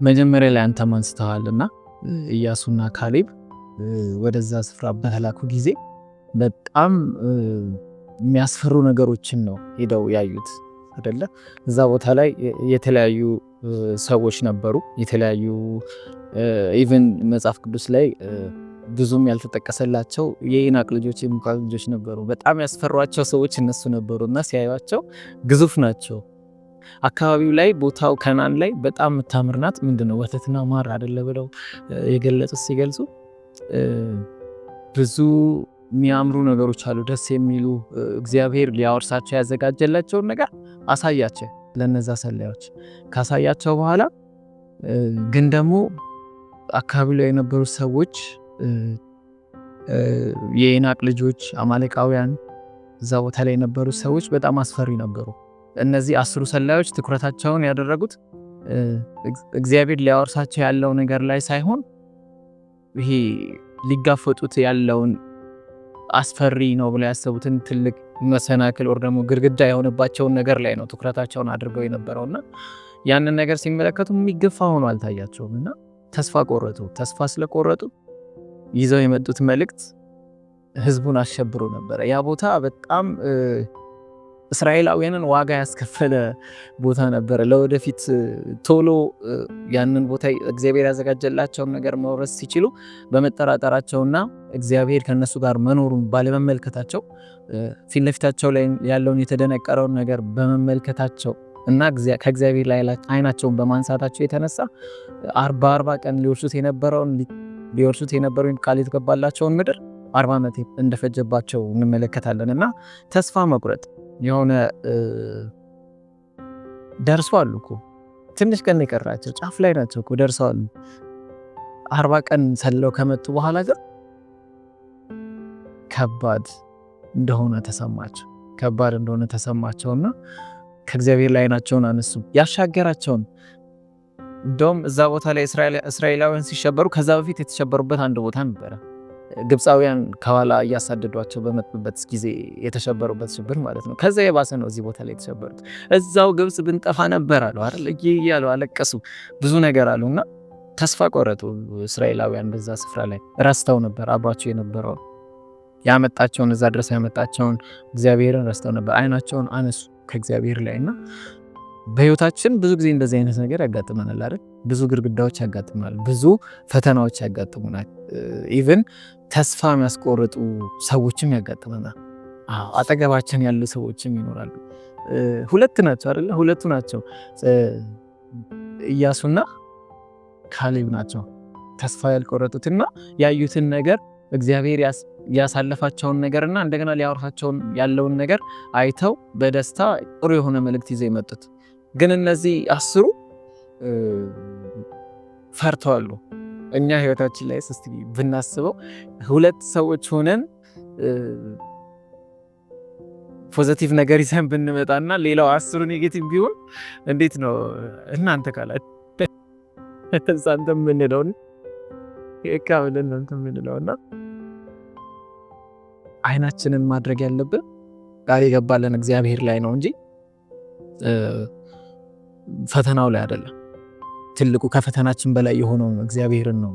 መጀመሪያ ላይ አንተም አንስተዋልና ኢያሱና ካሌብ ወደዛ ስፍራ በተላኩ ጊዜ በጣም የሚያስፈሩ ነገሮችን ነው ሄደው ያዩት አይደለ? እዛ ቦታ ላይ የተለያዩ ሰዎች ነበሩ። የተለያዩ ኢቭን መጽሐፍ ቅዱስ ላይ ብዙም ያልተጠቀሰላቸው የኢናቅ ልጆች የሚባሉ ልጆች ነበሩ። በጣም ያስፈሯቸው ሰዎች እነሱ ነበሩ እና ሲያዩቸው ግዙፍ ናቸው። አካባቢው ላይ ቦታው ከናን ላይ በጣም የምታምር ናት። ምንድነው ወተትና ማር አይደለ ብለው የገለጹት ሲገልጹ ብዙ የሚያምሩ ነገሮች አሉ፣ ደስ የሚሉ እግዚአብሔር ሊያወርሳቸው ያዘጋጀላቸውን ነገር አሳያቸው ለነዛ ሰላዮች። ካሳያቸው በኋላ ግን ደግሞ አካባቢው ላይ የነበሩ ሰዎች የኢናቅ ልጆች አማሌቃውያን፣ እዛ ቦታ ላይ የነበሩ ሰዎች በጣም አስፈሪ ነበሩ። እነዚህ 10 ሰላዮች ትኩረታቸውን ያደረጉት እግዚአብሔር ሊያወርሳቸው ያለው ነገር ላይ ሳይሆን ይሄ ሊጋፈጡት ያለውን አስፈሪ ነው ብለው ያሰቡትን ትልቅ መሰናክል ወር ደግሞ ግድግዳ የሆነባቸውን ነገር ላይ ነው ትኩረታቸውን አድርገው የነበረውና ያንን ነገር ሲመለከቱ የሚገፋ ሆኖ አልታያቸውም እና ተስፋ ቆረጡ። ተስፋ ስለቆረጡ ይዘው የመጡት መልእክት ህዝቡን አሸብሮ ነበረ። ያ ቦታ በጣም እስራኤላውያንን ዋጋ ያስከፈለ ቦታ ነበረ። ለወደፊት ቶሎ ያንን ቦታ እግዚአብሔር ያዘጋጀላቸውን ነገር መውረስ ሲችሉ በመጠራጠራቸውና እግዚአብሔር ከነሱ ጋር መኖሩን ባለመመልከታቸው ፊት ለፊታቸው ላይ ያለውን የተደነቀረውን ነገር በመመልከታቸው እና ከእግዚአብሔር ላይ አይናቸውን በማንሳታቸው የተነሳ 40 ቀን ሊወርሱት የነበረውን ቃል የተገባላቸውን ምድር 40 ዓመት እንደፈጀባቸው እንመለከታለን። እና ተስፋ መቁረጥ የሆነ ደርሰዋል እኮ ትንሽ ቀን የቀራቸው ጫፍ ላይ ናቸው እኮ ደርሰዋል። 40 ቀን ሰለው ከመጡ በኋላ ግን ከባድ እንደሆነ ተሰማቸውና ከእግዚአብሔር ላይ አይናቸውን አነሱ። ያሻገራቸውን እንደውም እዛ ቦታ ላይ እስራኤላውያን ሲሸበሩ ከዛ በፊት የተሸበሩበት አንድ ቦታ ነበረ። ግብፃውያን ከኋላ እያሳደዷቸው በመጡበት ጊዜ የተሸበሩበት ሽብር ማለት ነው። ከዛ የባሰ ነው እዚህ ቦታ ላይ የተሸበሩት። እዛው ግብፅ ብንጠፋ ነበር አሉ አይደል? እያሉ አለቀሱ፣ ብዙ ነገር አሉና ተስፋ ቆረጡ። እስራኤላውያን በዛ ስፍራ ላይ ረስተው ነበር አብሯቸው የነበረው ያመጣቸውን እዛ ድረስ ያመጣቸውን እግዚአብሔርን ረስተው ነበር። አይናቸውን አነሱ ከእግዚአብሔር ላይና በህይወታችን ብዙ ጊዜ እንደዚህ አይነት ነገር ያጋጥመናል አይደል? ብዙ ግድግዳዎች ያጋጥሙናል፣ ብዙ ፈተናዎች ያጋጥሙናል። ኢቭን ተስፋ የሚያስቆርጡ ሰዎችም ያጋጥመናል። አጠገባችን ያሉ ሰዎችም ይኖራሉ። ሁለት ናቸው አይደለ? ሁለቱ ናቸው፣ ኢያሱና ካሌብ ናቸው። ተስፋ ያልቆረጡትና ያዩትን ነገር እግዚአብሔር ያሳለፋቸውን ነገርና እንደገና ሊያወርሳቸውን ያለውን ነገር አይተው በደስታ ጥሩ የሆነ መልእክት ይዘው የመጡት ግን እነዚህ 10 ፈርተዋል። እኛ ህይወታችን ላይ እስቲ ብናስበው 2 ሰዎች ሆነን ፖዚቲቭ ነገር ይዘን ብንመጣና ሌላው 10 ኔጌቲቭ ቢሆን እንዴት ነው እናንተ ካላችሁ ተንሳንተ ምንለውን የካብለን እንትን ምንለውና አይናችንን ማድረግ ያለብን ቃል የገባለን እግዚአብሔር ላይ ነው እንጂ ፈተናው ላይ አይደለም። ትልቁ ከፈተናችን በላይ የሆነው እግዚአብሔርን ነው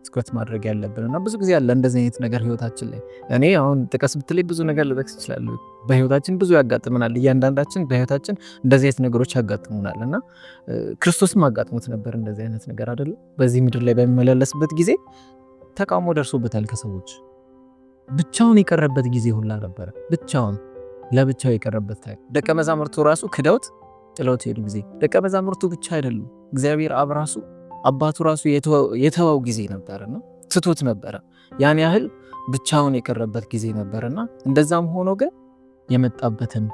ትኩረት ማድረግ ያለብን እና ብዙ ጊዜ አለ እንደዚህ አይነት ነገር ህይወታችን ላይ። እኔ አሁን ጥቀስ ብትለኝ ብዙ ነገር ልጠቅስ እችላለሁ። በህይወታችን ብዙ ያጋጥመናል። እያንዳንዳችን በህይወታችን እንደዚህ አይነት ነገሮች ያጋጥሙናል እና ክርስቶስም አጋጥሞት ነበር እንደዚህ አይነት ነገር አይደለም። በዚህ ምድር ላይ በሚመላለስበት ጊዜ ተቃውሞ ደርሶበታል ከሰዎች ብቻውን የቀረበት ጊዜ ሁላ ነበረ። ብቻውን ለብቻው የቀረበት ታይም ደቀ መዛሙርቱ ራሱ ክደውት ጥለውት ሄዱ ጊዜ ደቀ መዛሙርቱ ብቻ አይደሉም፣ እግዚአብሔር አብ ራሱ አባቱ ራሱ የተወው ጊዜ ነበርና ትቶት ነበረ። ያን ያህል ብቻውን የቀረበት ጊዜ ነበርና እንደዛም ሆኖ ግን የመጣበትን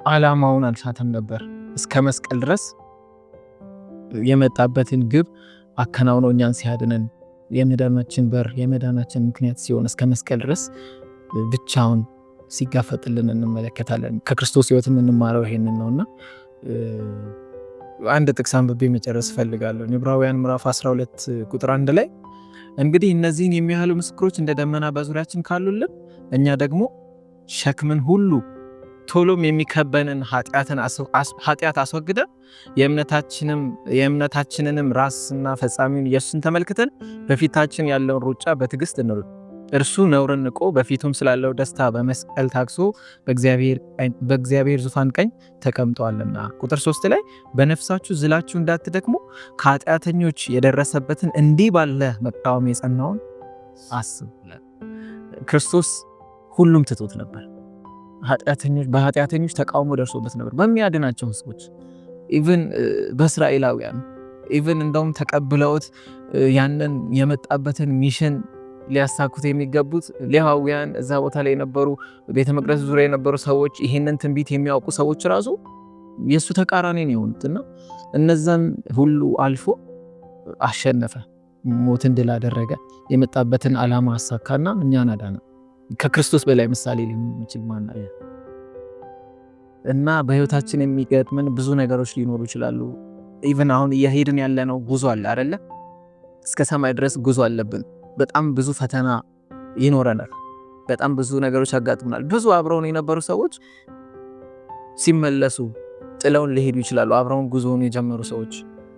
ዓላማውን አልሳተም ነበር። እስከ መስቀል ድረስ የመጣበትን ግብ አከናውኖ እኛን ሲያድነን የመዳናችን በር የመዳናችን ምክንያት ሲሆን እስከ መስቀል ድረስ ብቻውን ሲጋፈጥልን እንመለከታለን። ከክርስቶስ ሕይወት የምንማረው ይሄንን ነውና አንድ ጥቅስ አንብቤ መጨረስ እፈልጋለሁ። ዕብራውያን ምዕራፍ 12 ቁጥር 1 ላይ እንግዲህ እነዚህን የሚያህሉ ምስክሮች እንደ ደመና በዙሪያችን ካሉልን እኛ ደግሞ ሸክምን ሁሉ ቶሎም የሚከበንን ኃጢአት አስወግደን የእምነታችንንም ራስና ፈጻሚውን ኢየሱስን ተመልክተን በፊታችን ያለውን ሩጫ በትዕግስት እንሩጥ። እርሱ ነውርን ንቆ በፊቱም ስላለው ደስታ በመስቀል ታግሶ በእግዚአብሔር ዙፋን ቀኝ ተቀምጧልና። ቁጥር 3 ላይ በነፍሳችሁ ዝላችሁ እንዳትደክሙ ከኃጢአተኞች የደረሰበትን እንዲህ ባለ መቃወም የጸናውን አስቡ። ክርስቶስ ሁሉም ትቶት ነበር። በኃጢአተኞች ተቃውሞ ደርሶበት ነበር። በሚያድናቸው ህዝቦች ኢቭን በእስራኤላውያን ኢቭን እንደውም ተቀብለውት ያንን የመጣበትን ሚሽን ሊያሳኩት የሚገቡት ሌዋውያን እዛ ቦታ ላይ የነበሩ ቤተ መቅደስ ዙሪያ የነበሩ ሰዎች ይህንን ትንቢት የሚያውቁ ሰዎች ራሱ የእሱ ተቃራኒ ነው የሆኑትና እነዛን ሁሉ አልፎ አሸነፈ። ሞትን ድል አደረገ። የመጣበትን ዓላማ አሳካና እኛን አዳነ። ከክርስቶስ በላይ ምሳሌ ሊሆን ማን አለ? እና በህይወታችን የሚገጥመን ብዙ ነገሮች ሊኖሩ ይችላሉ። ኢቭን አሁን እየሄድን ያለነው ጉዞ አለ አይደለ? እስከ ሰማይ ድረስ ጉዞ አለብን። በጣም ብዙ ፈተና ይኖረናል። በጣም ብዙ ነገሮች ያጋጥሙናል። ብዙ አብረውን የነበሩ ሰዎች ሲመለሱ ጥለውን ሊሄዱ ይችላሉ። አብረውን ጉዞውን የጀመሩ ሰዎች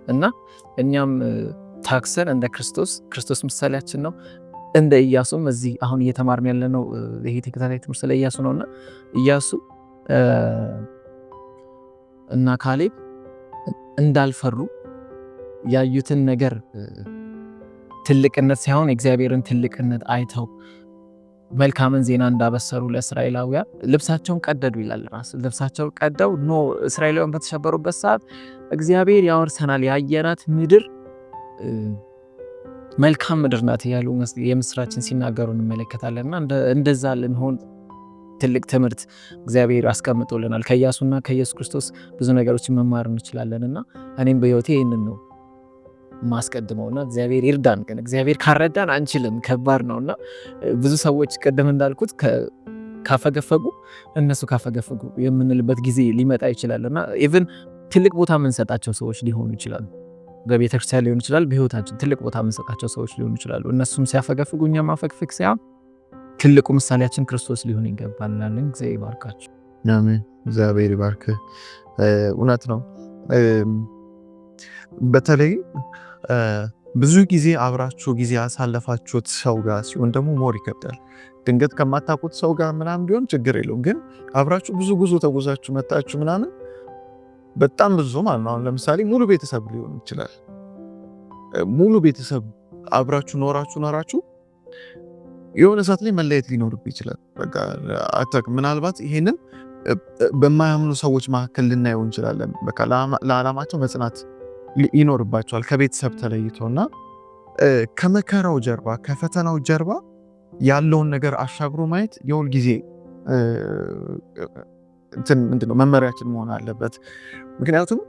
እና እኛም ታክሰን እንደ ክርስቶስ ምሳሌያችን ነው። እንደ ኢያሱም እዚህ አሁን እየተማርን ያለነው ይሄ ተከታታይ ትምህርት ስለ ኢያሱ ነውና ኢያሱ እና ካሌብ እንዳልፈሩ ያዩትን ነገር ትልቅነት ሳይሆን እግዚአብሔርን ትልቅነት አይተው መልካምን ዜና እንዳበሰሩ ለእስራኤላውያን ልብሳቸውን ቀደዱ ይላል። ራስ ልብሳቸውን ቀደው እስራኤላውያን በተሸበሩበት ሰዓት እግዚአብሔር ያወርሰናል ያየናት ምድር መልካም ምድር ናት ያሉ የምስራችን ሲናገሩ እንመለከታለንና እንደዛ ልንሆን ትልቅ ትምህርት እግዚአብሔር አስቀምጦልናል። ከኢያሱና ከኢየሱስ ክርስቶስ ብዙ ነገሮችን መማር እንችላለንና እኔም በህይወቴ ይህንን ነው ማስቀድመውና እግዚአብሔር ይርዳን። ግን እግዚአብሔር ካረዳን አንችልም፣ ከባድ ነውና ብዙ ሰዎች ቀደም እንዳልኩት ካፈገፈጉ እነሱ ካፈገፈጉ የምንልበት ጊዜ ሊመጣ ይችላልና ኢቭን ትልቅ ቦታ የምንሰጣቸው ሰዎች ሊሆኑ ይችላሉ። በቤተክርስቲያን ሊሆን ይችላል፣ በህይወታችን ትልቅ ቦታ የምንሰጣቸው ሰዎች ሊሆኑ ይችላሉ። እነሱም ሲያፈገፍጉ እኛ ማፈግፈግ ሳይሆን ትልቁ ምሳሌያችን ክርስቶስ ሊሆን ይገባል። እግዚአብሔር ይባርካችሁ። አሜን። እግዚአብሔር ይባርክ። እውነት ነው። በተለይ ብዙ ጊዜ አብራችሁ ጊዜ ያሳለፋችሁት ሰው ጋር ሲሆን ደግሞ ሞር ይከብዳል። ድንገት ከማታውቁት ሰው ጋር ምናምን ቢሆን ችግር የለውም። ግን አብራችሁ ብዙ ጉዞ ተጉዛችሁ መጣችሁ ምናምን በጣም ብዙ ማለት ነው። አሁን ለምሳሌ ሙሉ ቤተሰብ ሊሆን ይችላል። ሙሉ ቤተሰብ አብራችሁ ኖራችሁ የሆነ ሰዓት ላይ መለየት ሊኖርብ ይችላል። በቃ ምናልባት ይሄንን በማያምኑ ሰዎች መካከል ልናየው እንችላለን። በቃ ለዓላማቸው መጽናት ይኖርባቸዋል ከቤተሰብ ተለይቶና ከመከራው ጀርባ ከፈተናው ጀርባ ያለውን ነገር አሻግሮ ማየት የሁል ጊዜ ምንድነው መመሪያችን መሆን አለበት። ምክንያቱም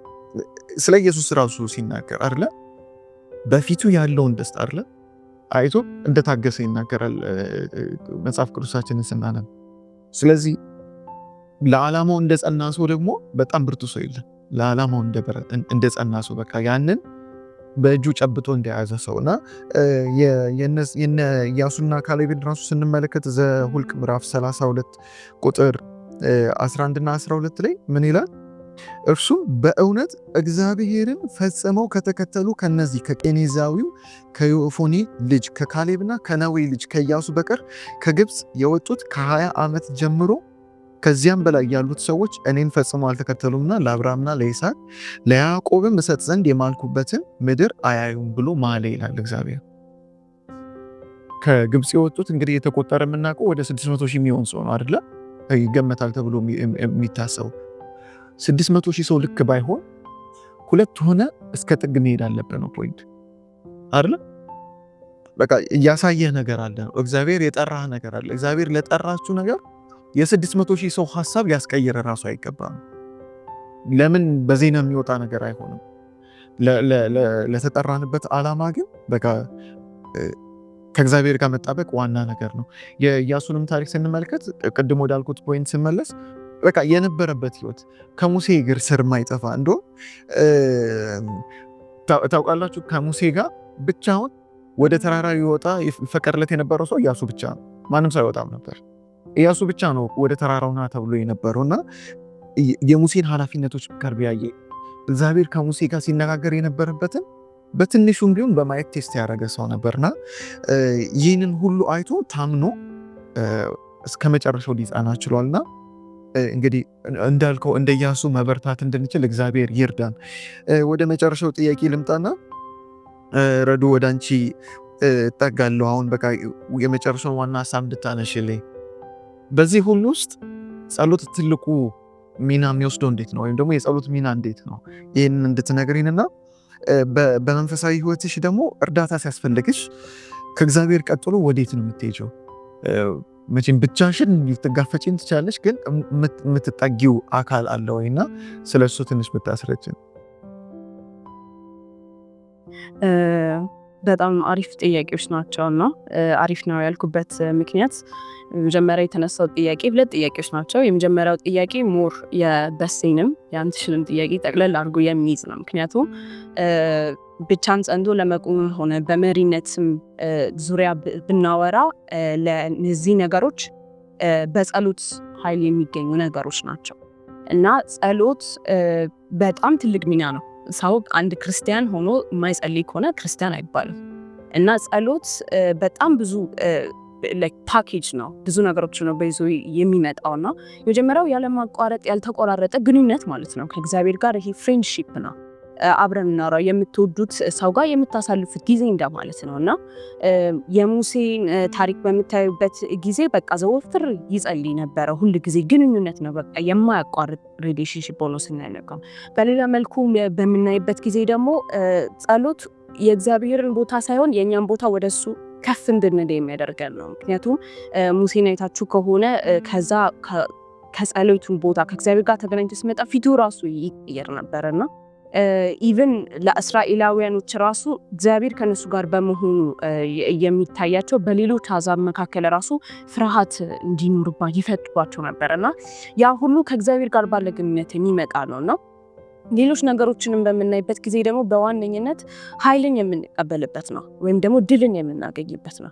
ስለ ኢየሱስ ራሱ ሲናገር አይደለ በፊቱ ያለውን ደስታ አይደለ አይቶ እንደታገሰ ይናገራል መጽሐፍ ቅዱሳችንን ስናነብ። ስለዚህ ለዓላማው እንደጸና ሰው ደግሞ በጣም ብርቱ ሰው የለም። ለዓላማው እንደጸና ሰው በቃ ያንን በእጁ ጨብጦ እንደያዘ ሰውና የነ ኢያሱና ካሌብን ራሱ ስንመለከት ዘኍልቍ ምዕራፍ 32 ቁጥር 11 እና 12 ላይ ምን ይላል? እርሱም በእውነት እግዚአብሔርን ፈጽመው ከተከተሉ ከነዚህ ከቄኔዛዊው ከዮፎኒ ልጅ ከካሌብና ከነዌ ልጅ ከኢያሱ በቀር ከግብፅ የወጡት ከ20 ዓመት ጀምሮ ከዚያም በላይ ያሉት ሰዎች እኔን ፈጽመው አልተከተሉምና ለአብርሃምና ለይስሐቅ ለያዕቆብም እሰጥ ዘንድ የማልኩበትን ምድር አያዩም ብሎ ማለ ይላል እግዚአብሔር። ከግብፅ የወጡት እንግዲህ የተቆጠረ የምናውቀው ወደ 600 ሺህ የሚሆን ሰው ነው አይደለ? ይገመታል ተብሎ የሚታሰቡ 600 ሺህ ሰው ልክ ባይሆን ሁለት ሆነ እስከ ጥግ መሄድ አለበት ነው ፖይንት አይደለ? በቃ እያሳየህ ነገር አለ ነው። እግዚአብሔር የጠራህ ነገር አለ። እግዚአብሔር ለጠራችሁ ነገር የ600 ሺህ ሰው ሐሳብ ሊያስቀይር ራሱ አይገባም። ለምን በዜና የሚወጣ ነገር አይሆንም። ለተጠራንበት ዓላማ ግን በቃ ከእግዚአብሔር ጋር መጣበቅ ዋና ነገር ነው። የኢያሱንም ታሪክ ስንመለከት ቅድም ወዳልኩት ፖይንት ስመለስ በቃ የነበረበት ህይወት ከሙሴ እግር ስር ማይጠፋ እንደው ታውቃላችሁ፣ ከሙሴ ጋር ብቻውን ወደ ተራራ ይወጣ ይፈቀድለት የነበረው ሰው ኢያሱ ብቻ ነው። ማንም ሰው አይወጣም ነበር። ኢያሱ ብቻ ነው ወደ ተራራውና ተብሎ የነበረውና የሙሴን ኃላፊነቶች ቀርብ ያየ እግዚአብሔር ከሙሴ ጋር ሲነጋገር የነበረበትን በትንሹም ቢሆን በማየት ቴስት ያደረገ ሰው ነበርና ይህንን ሁሉ አይቶ ታምኖ እስከ መጨረሻው ሊጸና ችሏልና እንግዲህ እንዳልከው እንደ ኢያሱ መበርታት እንድንችል እግዚአብሔር ይርዳን። ወደ መጨረሻው ጥያቄ ልምጣና ረዱ ወደ አንቺ እጠጋለሁ። አሁን በቃ የመጨረሻውን ዋና ሀሳብ እንድታነሽልኝ። በዚህ ሁሉ ውስጥ ጸሎት ትልቁ ሚና የሚወስደው እንዴት ነው? ወይም ደግሞ የጸሎት ሚና እንዴት ነው? ይህንን እንድትነግሪንና በመንፈሳዊ ህይወትሽ ደግሞ እርዳታ ሲያስፈልግሽ ከእግዚአብሔር ቀጥሎ ወዴት ነው የምትሄጂው? መቼም ብቻሽን ልትጋፈጪን ትችላለሽ፣ ግን የምትጠጊው አካል አለ ወይና ስለሱ ትንሽ ብታስረጅን። በጣም አሪፍ ጥያቄዎች ናቸውና አሪፍ ነው ያልኩበት ምክንያት መጀመሪያ የተነሳው ጥያቄ ሁለት ጥያቄዎች ናቸው። የመጀመሪያው ጥያቄ ሞር የበሴንም የአንትሽንም ጥያቄ ጠቅለል አድርጎ የሚይዝ ነው። ምክንያቱም ብቻን ጸንቶ ለመቆም ሆነ በመሪነትም ዙሪያ ብናወራ ለነዚህ ነገሮች በጸሎት ኃይል የሚገኙ ነገሮች ናቸው እና ጸሎት በጣም ትልቅ ሚና ነው። ሰው አንድ ክርስቲያን ሆኖ የማይጸልይ ከሆነ ክርስቲያን አይባልም እና ጸሎት በጣም ብዙ ፓኬጅ ነው፣ ብዙ ነገሮች ነው በይዞ የሚመጣውና የመጀመሪያው ያለማቋረጥ ያልተቆራረጠ ግንኙነት ማለት ነው ከእግዚአብሔር ጋር። ይሄ ፍሬንድሺፕ ነው። አብረን እናወራ የምትወዱት ሰው ጋር የምታሳልፉት ጊዜ እንደማለት ነው እና የሙሴን ታሪክ በምታዩበት ጊዜ በቃ ዘወትር ይጸልይ ነበረ። ሁል ጊዜ ግንኙነት ነው፣ በቃ የማያቋርጥ ሪሌሽንሺፕ ሆኖ ስናነቀው። በሌላ መልኩ በምናይበት ጊዜ ደግሞ ጸሎት የእግዚአብሔርን ቦታ ሳይሆን የእኛን ቦታ ወደሱ ከፍ እንድንል የሚያደርገን ነው። ምክንያቱም ሙሴን አይታችሁ ከሆነ ከዛ ከጸሎቱን ቦታ ከእግዚአብሔር ጋር ተገናኝቶ ሲመጣ ፊቱ ራሱ ይቀየር ነበረና ኢቭን ለእስራኤላውያኖች ራሱ እግዚአብሔር ከነሱ ጋር በመሆኑ የሚታያቸው በሌሎች አሕዛብ መካከል ራሱ ፍርሃት እንዲኖርባቸው ይፈጥሯቸው ነበርና ያ ሁሉ ከእግዚአብሔር ጋር ባለ ግንኙነት የሚመጣ ነውና ሌሎች ነገሮችንም በምናይበት ጊዜ ደግሞ በዋነኝነት ኃይልን የምንቀበልበት ነው፣ ወይም ደግሞ ድልን የምናገኝበት ነው።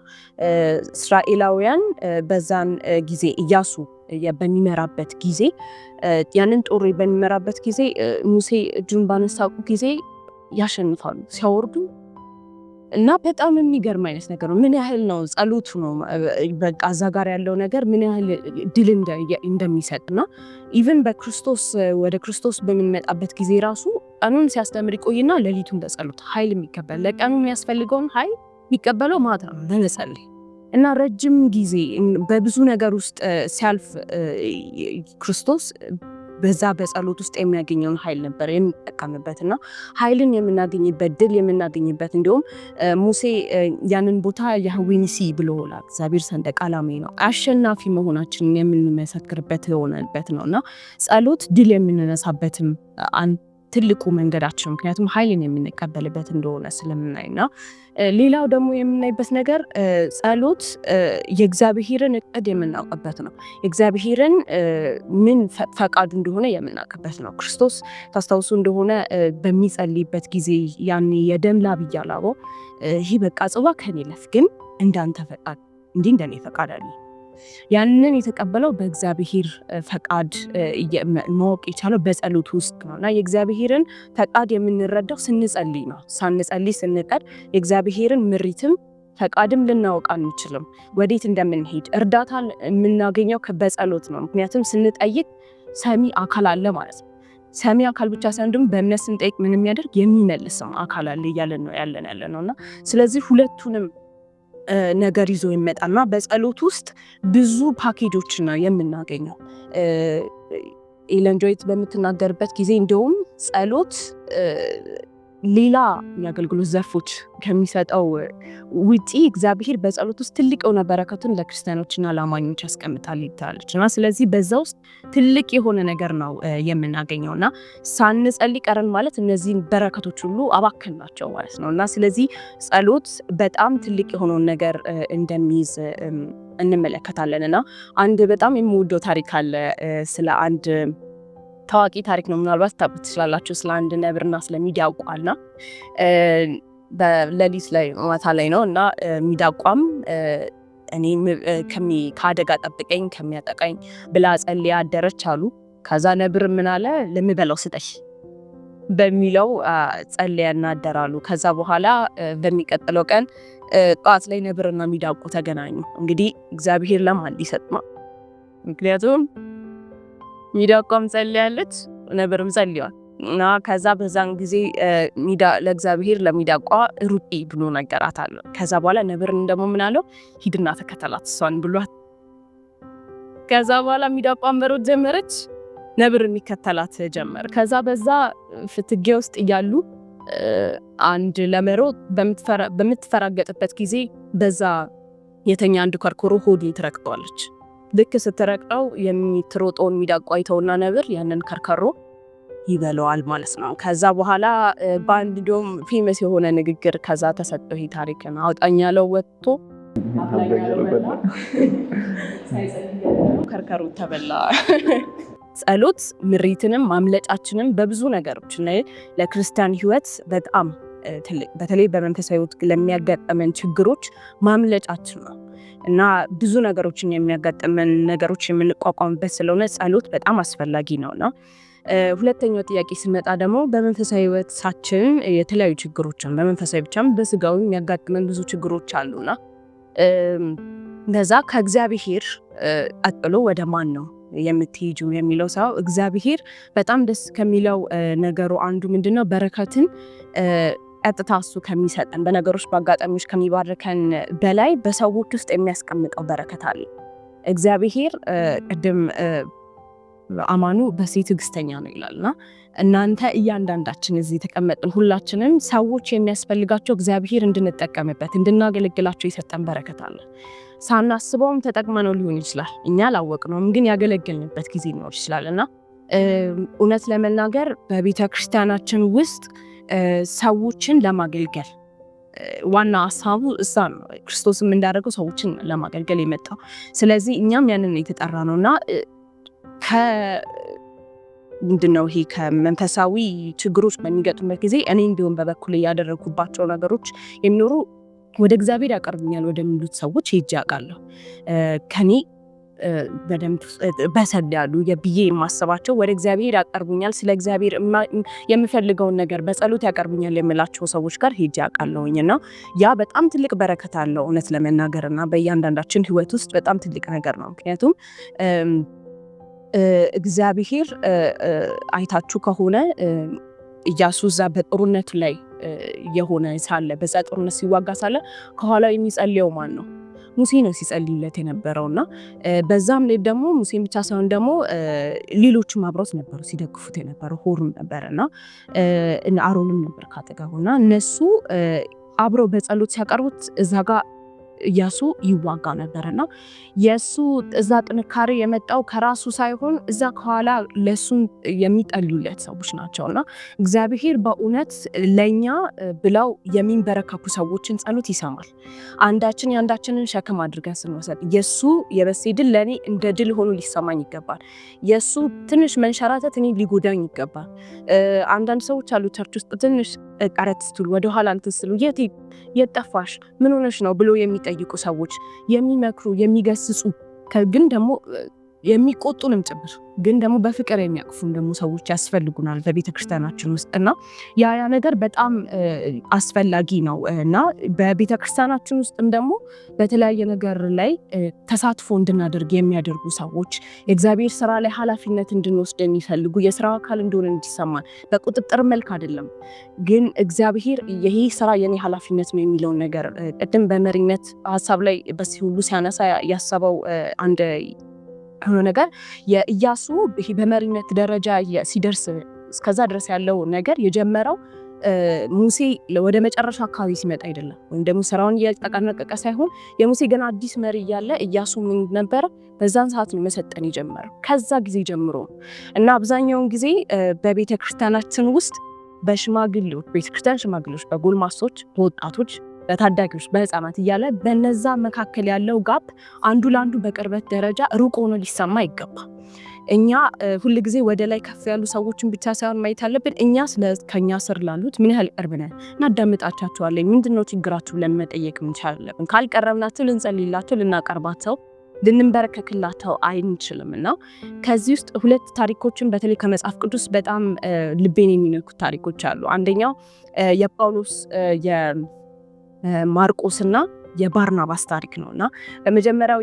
እስራኤላውያን በዛን ጊዜ ኢያሱ በሚመራበት ጊዜ ያንን ጦር በሚመራበት ጊዜ ሙሴ እጁን ባነሳቁ ጊዜ ያሸንፋሉ ሲያወርዱ እና በጣም የሚገርም አይነት ነገር ነው። ምን ያህል ነው ጸሎቱ ነው በቃ እዛ ጋር ያለው ነገር ምን ያህል ድል እንደሚሰጥና ኢቭን በክርስቶስ ወደ ክርስቶስ በምንመጣበት ጊዜ ራሱ ቀኑን ሲያስተምር ይቆይና ሌሊቱን በጸሎት ኃይል የሚቀበል ለቀኑ የሚያስፈልገውን ኃይል የሚቀበለው ማታ ነው በመጸለይ እና ረጅም ጊዜ በብዙ ነገር ውስጥ ሲያልፍ ክርስቶስ በዛ በጸሎት ውስጥ የሚያገኘውን ኃይል ነበር የሚጠቀምበት እና ኃይልን የምናገኝበት ድል የምናገኝበት እንዲሁም ሙሴ ያንን ቦታ ያህዌ ኒሲ ብሎላል። እግዚአብሔር ሰንደቅ ዓላማዬ ነው፣ አሸናፊ መሆናችንን የምንመሰክርበት የሆነበት ነው እና ጸሎት ድል የምንነሳበትም ትልቁ መንገዳችን ምክንያቱም ኃይልን የምንቀበልበት እንደሆነ ስለምናይና ሌላው ደግሞ የምናይበት ነገር ጸሎት የእግዚአብሔርን እቅድ የምናውቅበት ነው። የእግዚአብሔርን ምን ፈቃዱ እንደሆነ የምናውቅበት ነው። ክርስቶስ ታስታውሱ እንደሆነ በሚጸልይበት ጊዜ ያኔ የደም ላብ እያላበው ይህ በቃ ጽዋ ከኔ ለፍ፣ ግን እንዳንተ ፈቃድ እንዲህ እንደኔ ፈቃድ አለ። ያንን የተቀበለው በእግዚአብሔር ፈቃድ ማወቅ የቻለው በጸሎት ውስጥ ነው እና የእግዚአብሔርን ፈቃድ የምንረዳው ስንጸልይ ነው። ሳንጸልይ ስንቀር የእግዚአብሔርን ምሪትም ፈቃድም ልናውቅ አንችልም። ወዴት እንደምንሄድ እርዳታ የምናገኘው በጸሎት ነው። ምክንያቱም ስንጠይቅ ሰሚ አካል አለ ማለት ነው። ሰሚ አካል ብቻ ሳይሆን ደግሞ በእምነት ስንጠይቅ ምን የሚያደርግ የሚመልስም አካል አለ እያለን ነው ያለ ነውና ስለዚህ ሁለቱንም ነገር ይዞ ይመጣና በጸሎት ውስጥ ብዙ ፓኬጆች ነው የምናገኘው። ኤለን ጂ ዋይት በምትናገርበት ጊዜ እንደውም ጸሎት ሌላ የአገልግሎት ዘርፎች ከሚሰጠው ውጪ እግዚአብሔር በጸሎት ውስጥ ትልቅ የሆነ በረከቱን ለክርስቲያኖችና ለአማኞች ያስቀምጣል ይታለች እና ስለዚህ በዛ ውስጥ ትልቅ የሆነ ነገር ነው የምናገኘው እና ሳንጸልይ ቀረን ማለት እነዚህን በረከቶች ሁሉ አባከን ናቸው ማለት ነው እና ስለዚህ ጸሎት በጣም ትልቅ የሆነውን ነገር እንደሚይዝ እንመለከታለን እና አንድ በጣም የምወደው ታሪክ አለ ስለ አንድ ታዋቂ ታሪክ ነው። ምናልባት ታውቁት ትችላላችሁ። ስለ አንድ ነብርና ስለ ሚዳቋና በሌሊት ላይ ማታ ላይ ነው እና ሚዳቋም እኔ ከአደጋ ጠብቀኝ ከሚያጠቃኝ ብላ ጸልያ አደረች አሉ። ከዛ ነብር ምን አለ ለምበላው ስጠሽ በሚለው ጸልያና አደራሉ። ከዛ በኋላ በሚቀጥለው ቀን ጧት ላይ ነብርና ሚዳቋ ተገናኙ። እንግዲህ እግዚአብሔር ለማን ሊሰጥ ነው? ምክንያቱም ሚዳቋም ጸልያለች፣ ነብርም ጸልያል እና ከዛ በዛን ጊዜ ለእግዚአብሔር ለሚዳቋ ሩጪ ብሎ ነገራታል። ከዛ በኋላ ነብርን ደግሞ ምን አለው ሂድና ተከተላት እሷን ብሏት። ከዛ በኋላ ሚዳቋም መሮጥ ጀመረች፣ ነብር የሚከተላት ጀመር። ከዛ በዛ ፍትጊያ ውስጥ እያሉ አንድ ለመሮጥ በምትፈራገጥበት ጊዜ በዛ የተኛ አንድ ከርኮሮ ሆዱን ትረግጠዋለች። ልክ ስትረቅጠው የሚትሮጠውን ሚዳቋ አይተውና ነብር ያንን ከርከሮ ይበለዋል ማለት ነው። ከዛ በኋላ በአንድ ዶም ፌመስ የሆነ ንግግር ከዛ ተሰጠው። ይሄ ታሪክ ነው። አውጣኝ ያለው ወጥቶ ከርከሩ ተበላ። ጸሎት ምሪትንም ማምለጫችንም በብዙ ነገሮች ለክርስቲያን ሕይወት በጣም ትልቅ በተለይ በመንፈሳዊ ሕይወት ለሚያጋጥመን ችግሮች ማምለጫችን ነው እና ብዙ ነገሮችን የሚያጋጥመን ነገሮች የምንቋቋምበት ስለሆነ ጸሎት በጣም አስፈላጊ ነውና ሁለተኛው ጥያቄ ሲመጣ ደግሞ በመንፈሳዊ ሕይወታችን የተለያዩ ችግሮችን በመንፈሳዊ ብቻም በስጋዊ የሚያጋጥመን ብዙ ችግሮች አሉና እንደዛ ከእግዚአብሔር ቀጥሎ ወደ ማን ነው የምትሄጁ የሚለው ሰው እግዚአብሔር በጣም ደስ ከሚለው ነገሩ አንዱ ምንድነው በረከትን ቀጥታ እሱ ከሚሰጠን በነገሮች በአጋጣሚዎች ከሚባርከን በላይ በሰዎች ውስጥ የሚያስቀምጠው በረከት አለ። እግዚአብሔር ቅድም አማኑ በሴት ትዕግስተኛ ነው ይላልና እናንተ እያንዳንዳችን እዚህ የተቀመጥን ሁላችንም ሰዎች የሚያስፈልጋቸው እግዚአብሔር እንድንጠቀምበት እንድናገለግላቸው የሰጠን በረከት አለ። ሳናስበውም ተጠቅመነው ሊሆን ይችላል፣ እኛ አላወቅነውም፣ ግን ያገለገልንበት ጊዜ ሊኖር ይችላልና እውነት ለመናገር በቤተ ክርስቲያናችን ውስጥ ሰዎችን ለማገልገል ዋና ሀሳቡ እዛ ነው። ክርስቶስም እንዳደረገው ሰዎችን ለማገልገል የመጣው ስለዚህ እኛም ያንን የተጠራ ነውና ምንድነው ይሄ ከመንፈሳዊ ችግሮች በሚገጥሙበት ጊዜ እኔ እንዲሁም በበኩል ያደረኩባቸው ነገሮች የሚኖሩ ወደ እግዚአብሔር ያቀርቡኛል ወደሚሉት ሰዎች ሄጄ አውቃለሁ። ከኔ በደንብ በሰል ያሉ የብዬ የማስባቸው ወደ እግዚአብሔር ያቀርቡኛል፣ ስለ እግዚአብሔር የምፈልገውን ነገር በጸሎት ያቀርቡኛል የምላቸው ሰዎች ጋር ሄጄ አውቃለሁኝና ያ በጣም ትልቅ በረከት አለው እውነት ለመናገርና በእያንዳንዳችን ሕይወት ውስጥ በጣም ትልቅ ነገር ነው። ምክንያቱም እግዚአብሔር አይታችሁ ከሆነ ኢያሱ እዛ በጦርነቱ ላይ የሆነ ሳለ በዛ ጦርነት ሲዋጋ ሳለ ከኋላው የሚጸልየው ማን ነው? ሙሴ ነው ሲጸልይለት የነበረውና በዛም ላይ ደግሞ ሙሴ ብቻ ሳይሆን ደግሞ ሌሎችም አብረውት ነበሩ ሲደግፉት የነበረው ሆሩም ነበርና አሮንም ነበር ካጠገቡና እነሱ አብረው በጸሎት ሲያቀርቡት እዛ ጋር ኢያሱ ይዋጋ ነበርና የሱ እዛ ጥንካሬ የመጣው ከራሱ ሳይሆን እዛ ከኋላ ለሱን የሚጠሉለት ሰዎች ናቸውና እግዚአብሔር በእውነት ለኛ ብለው የሚንበረከኩ ሰዎችን ጸሎት ይሰማል። አንዳችን ያንዳችንን ሸክም አድርገን ስንወሰድ የሱ የበሴ ድል ለኔ እንደ ድል ሆኖ ሊሰማኝ ይገባል። የሱ ትንሽ መንሸራተት እኔ ሊጎዳኝ ይገባል። አንዳንድ ሰዎች አሉ ቸርች ውስጥ ትንሽ ቀረት ስትሉ ወደ ኋላ እንትስሉ የጠፋሽ ምን ሆነሽ ነው ብሎ የሚጠይቁ ሰዎች የሚመክሩ የሚገስጹ ግን ደግሞ የሚቆጡንም ጭምር ግን ደግሞ በፍቅር የሚያቅፉን ደግሞ ሰዎች ያስፈልጉናል በቤተ ክርስቲያናችን ውስጥ እና ያ ነገር በጣም አስፈላጊ ነው እና በቤተ ክርስቲያናችን ውስጥም ደግሞ በተለያየ ነገር ላይ ተሳትፎ እንድናደርግ የሚያደርጉ ሰዎች የእግዚአብሔር ስራ ላይ ኃላፊነት እንድንወስድ የሚፈልጉ የስራው አካል እንደሆነ እንዲሰማን በቁጥጥር መልክ አይደለም ግን እግዚአብሔር ይሄ ስራ የኔ ኃላፊነት ነው የሚለውን ነገር ቅድም በመሪነት ሀሳብ ላይ በዚህ ሁሉ ሲያነሳ ያሰበው አንድ ሆኖ ነገር የኢያሱ በመሪነት ደረጃ ሲደርስ እስከዛ ድረስ ያለው ነገር የጀመረው ሙሴ ወደ መጨረሻ አካባቢ ሲመጣ አይደለም ወይም ደግሞ ስራውን እያጠናቀቀ ሳይሆን የሙሴ ገና አዲስ መሪ እያለ ኢያሱ ምን ነበር በዛን ሰዓት ነው መሰጠን የጀመረው ከዛ ጊዜ ጀምሮ እና አብዛኛውን ጊዜ በቤተ ክርስቲያናችን ውስጥ በሽማግሌዎች ቤተክርስቲያን ሽማግሌዎች በጎልማሶች በወጣቶች በታዳጊዎች በህፃናት እያለ በነዛ መካከል ያለው ጋፕ አንዱ ለአንዱ በቅርበት ደረጃ ሩቅ ሆኖ ሊሰማ ይገባል። እኛ ሁል ጊዜ ወደ ላይ ከፍ ያሉ ሰዎችን ብቻ ሳይሆን ማየት ያለብን እኛ ከኛ ስር ላሉት ምን ያህል ቀርበናል እናዳምጣቸዋለን ምንድነው ችግራችሁ ብለን መጠየቅ እንችላለን። ካልቀረብናቸው ልንጸልይላቸው ልናቀርባቸው ልንበረከክላቸው አይንችልምና ከዚህ ውስጥ ሁለት ታሪኮችን በተለይ ከመጽሐፍ ቅዱስ በጣም ልቤን የሚነኩ ታሪኮች አሉ። አንደኛው የጳውሎስ የማርቆስና የባርናባስ ታሪክ ነውና በመጀመሪያው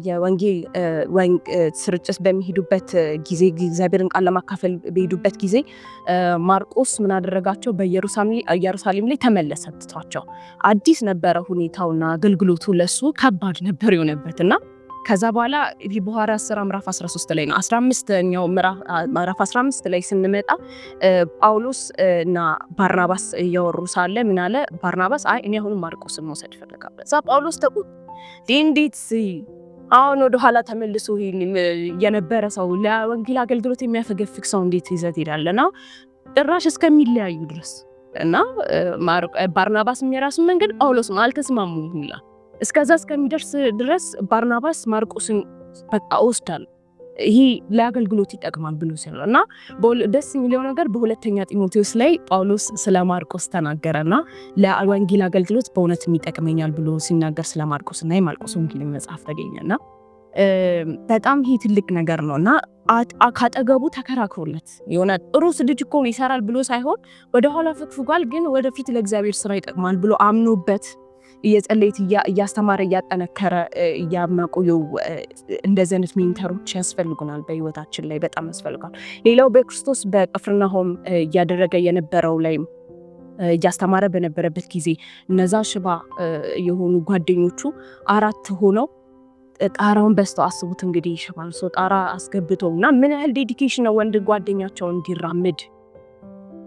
የወንጌል ስርጭት በሚሄዱበት ጊዜ እግዚአብሔርን ቃል ለማካፈል በሄዱበት ጊዜ ማርቆስ ምን አደረጋቸው? በኢየሩሳሌም ላይ ተመለሰቷቸው። አዲስ ነበረ ሁኔታውና አገልግሎቱ ለሱ ከባድ ነበር የሆነበትና ከዛ በኋላ በሐዋርያት ሥራ ምዕራፍ 13 ላይ ነው 15ኛው ምዕራፍ 15 ላይ ስንመጣ ጳውሎስ እና ባርናባስ እያወሩ ሳለ ምን አለ ባርናባስ አይ እኔ አሁን ማርቆስን መውሰድ ፈልጋለሁ። እዛ ጳውሎስ እንዴት አሁን ወደ ኋላ ተመልሶ የነበረ ሰው ለወንጌል አገልግሎት የሚያፈገፍግ ሰው እንዴት ይዘት ይላልና ጭራሽ እስከሚለያዩ ድረስ እና ባርናባስ የራሱ መንገድ ጳውሎስ አልተስማሙም ይላል። እስከዛ እስከሚደርስ ድረስ ባርናባስ ማርቆስን በቃ ወስዳል ይሄ ለአገልግሎት ይጠቅማል ብሎ ሲል እና ደስ የሚለው ነገር በሁለተኛ ጢሞቴዎስ ላይ ጳውሎስ ስለ ማርቆስ ተናገረና ለወንጌል አገልግሎት በእውነት የሚጠቅመኛል ብሎ ሲናገር ስለ ማርቆስና የማርቆስ ወንጌል መጽሐፍ ተገኘና በጣም ይሄ ትልቅ ነገር ነውና ካጠገቡ ተከራክሮለት የሆነ ጥሩ ልጅ እኮ ይሰራል ብሎ ሳይሆን ወደ ኋላ ፍግፍጓል ግን ወደፊት ለእግዚአብሔር ስራ ይጠቅማል ብሎ አምኖበት እየጸለይት እያስተማረ እያጠነከረ እያማቆዩ እንደዚህ አይነት ሜንተሮች ያስፈልጉናል በህይወታችን ላይ በጣም ያስፈልጋል። ሌላው በክርስቶስ በቅፍርናሆም እያደረገ የነበረው ላይ እያስተማረ በነበረበት ጊዜ እነዛ ሽባ የሆኑ ጓደኞቹ 4 ሆነው ጣራውን በስተው አስቡት እንግዲህ ሽባን ሰው ጣራ አስገብተውና ምን ያህል ዴዲኬሽን ነው ወንድ ጓደኛቸው እንዲራመድ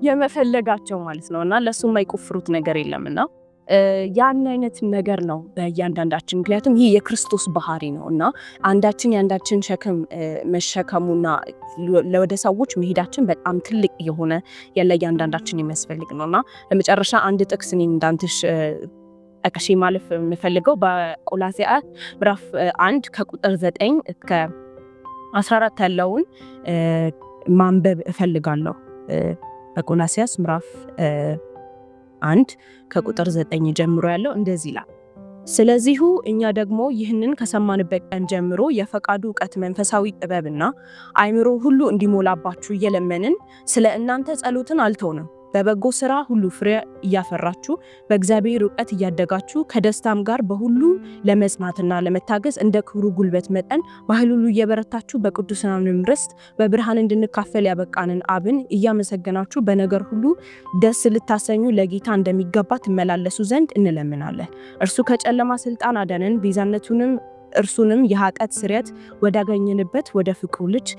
የመፈለጋቸው ማለት ነውና ለሱ የማይቆፍሩት ነገር የለምና ያን አይነት ነገር ነው በእያንዳንዳችን ምክንያቱም ይሄ የክርስቶስ ባህሪ ነውና አንዳችን ያንዳችን ሸክም መሸከሙና ለወደ ሰዎች መሄዳችን በጣም ትልቅ የሆነ ለእያንዳንዳችን የሚያስፈልግ ነውና ለመጨረሻ አንድ ጥቅስ እንዳንትሽ አቀሺ ማለፍ የምፈልገው በቆላስይስ ምዕራፍ 1 ከቁጥር 9 እስከ 14 ያለውን ማንበብ እፈልጋለሁ። በቆላስይስ ምዕራፍ 1 ከቁጥር 9 ጀምሮ ያለው እንደዚህ ይላል። ስለዚሁ እኛ ደግሞ ይህንን ከሰማንበት ቀን ጀምሮ የፈቃዱ ዕውቀት መንፈሳዊ ጥበብና አእምሮ ሁሉ እንዲሞላባችሁ እየለመንን ስለ እናንተ ጸሎትን አልተውንም። በበጎ ስራ ሁሉ ፍሬ እያፈራችሁ በእግዚአብሔር ዕውቀት እያደጋችሁ ከደስታም ጋር በሁሉ ለመጽናትና ለመታገስ እንደ ክብሩ ጉልበት መጠን በኃይል ሁሉ እየበረታችሁ በቅዱሳን ርስት በብርሃን እንድንካፈል ያበቃንን አብን እያመሰገናችሁ በነገር ሁሉ ደስ ልታሰኙ ለጌታ እንደሚገባ ትመላለሱ ዘንድ እንለምናለን። እርሱ ከጨለማ ስልጣን አዳነን፣ ቤዛነቱንም እርሱንም የኃጢአት ስርየት ወዳገኘንበት ወደ ፍቅሩ ልጅ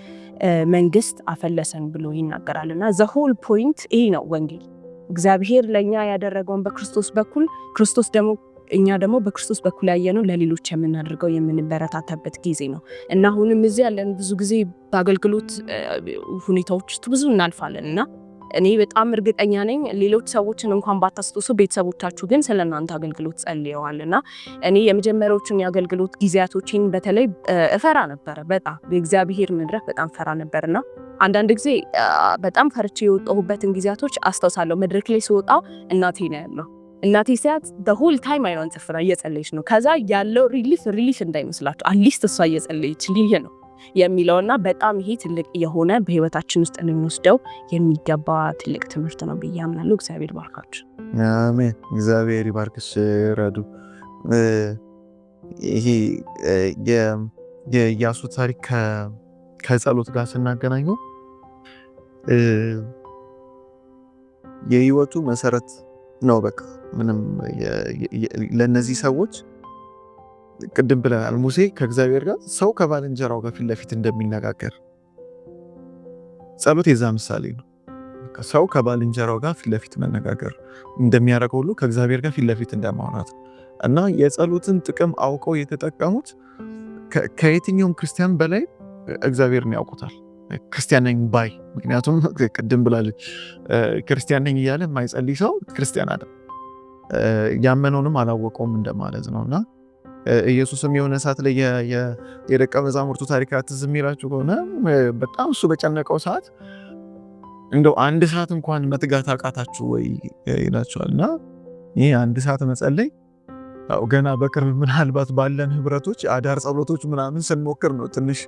መንግስት አፈለሰን ብሎ ይናገራልና ዘ ሆል ፖይንት ይሄ ነው ወንጌል እግዚአብሔር ለኛ ያደረገውን በክርስቶስ በኩል ክርስቶስ ደግሞ እኛ ደግሞ በክርስቶስ በኩል ያየነው ለሌሎች የምናደርገው የምንበረታታበት ጊዜ ነው እና አሁንም እዚህ ያለን ብዙ ጊዜ በአገልግሎት ሁኔታዎች ውስጥ ብዙ እናልፋለንና እኔ በጣም እርግጠኛ ነኝ ሌሎች ሰዎችን እንኳን ባታስታውሱ ቤተሰቦቻችሁ ግን ስለናንተ አገልግሎት ጸልየዋልና እኔ የመጀመሪያዎቹን የአገልግሎት ጊዜያቶችን በተለይ እፈራ ነበር። በጣም በእግዚአብሔር መድረክ በጣም ፈራ ነበርና አንዳንድ ጊዜ በጣም ፈርቼ የወጣሁበትን ጊዜያቶች አስታውሳለሁ። መድረክ ላይ ስወጣው እናቴ ነው ያለው። እናቴ ሲያት the whole time አይኗን ጽፍራ እየጸለየች ነው። ከዛ ያለው ሪሊፍ እንዳይመስላችሁ አትሊስት እሷ እየጸለየች ልይ ነው የሚለውና በጣም ይሄ ትልቅ የሆነ በህይወታችን ውስጥ ልንወስደው የሚገባ ትልቅ ትምህርት ነው ብዬ አምናለሁ። እግዚአብሔር ባርካችሁ። አሜን። እግዚአብሔር ይባርክሽ ረዱ። ይሄ የኢያሱ ታሪክ ከጸሎት ጋር ስናገናኘው የህይወቱ መሰረት ነው። በቃ ምንም ለነዚህ ሰዎች ቅድም ብለናል። ሙሴ ከእግዚአብሔር ጋር ሰው ከባልንጀራው ጋር ፊት ለፊት እንደሚነጋገር ጸሎት የዛ ምሳሌ ነው። ሰው ከባልንጀራው ጋር ፊት ለፊት መነጋገር እንደሚያደርገው ሁሉ ከእግዚአብሔር ጋር ፊት ለፊት እንደማውራት እና የጸሎትን ጥቅም አውቀው የተጠቀሙት ከየትኛውም ክርስቲያን በላይ እግዚአብሔርን ያውቁታል። ክርስቲያን ነኝ ባይ፣ ምክንያቱም ቅድም ብላለች ክርስቲያን ነኝ እያለ የማይጸልይ ሰው ክርስቲያን አይደለም፣ ያመነውንም አላወቀውም እንደማለት ነው። እና ኢየሱስም የሆነ ሰዓት ላይ የደቀ መዛሙርቱ ታሪክ ትዝ የሚላችሁ ከሆነ በጣም እሱ በጨነቀው ሰዓት እንደው አንድ ሰዓት እንኳን መትጋት አቃታችሁ ወይ ይላቸዋል። እና ይህ አንድ ሰዓት መጸለይ ገና በቅርብ ምናልባት ባለን ህብረቶች አዳር ጸሎቶች ምናምን ስንሞክር ነው ትንሽ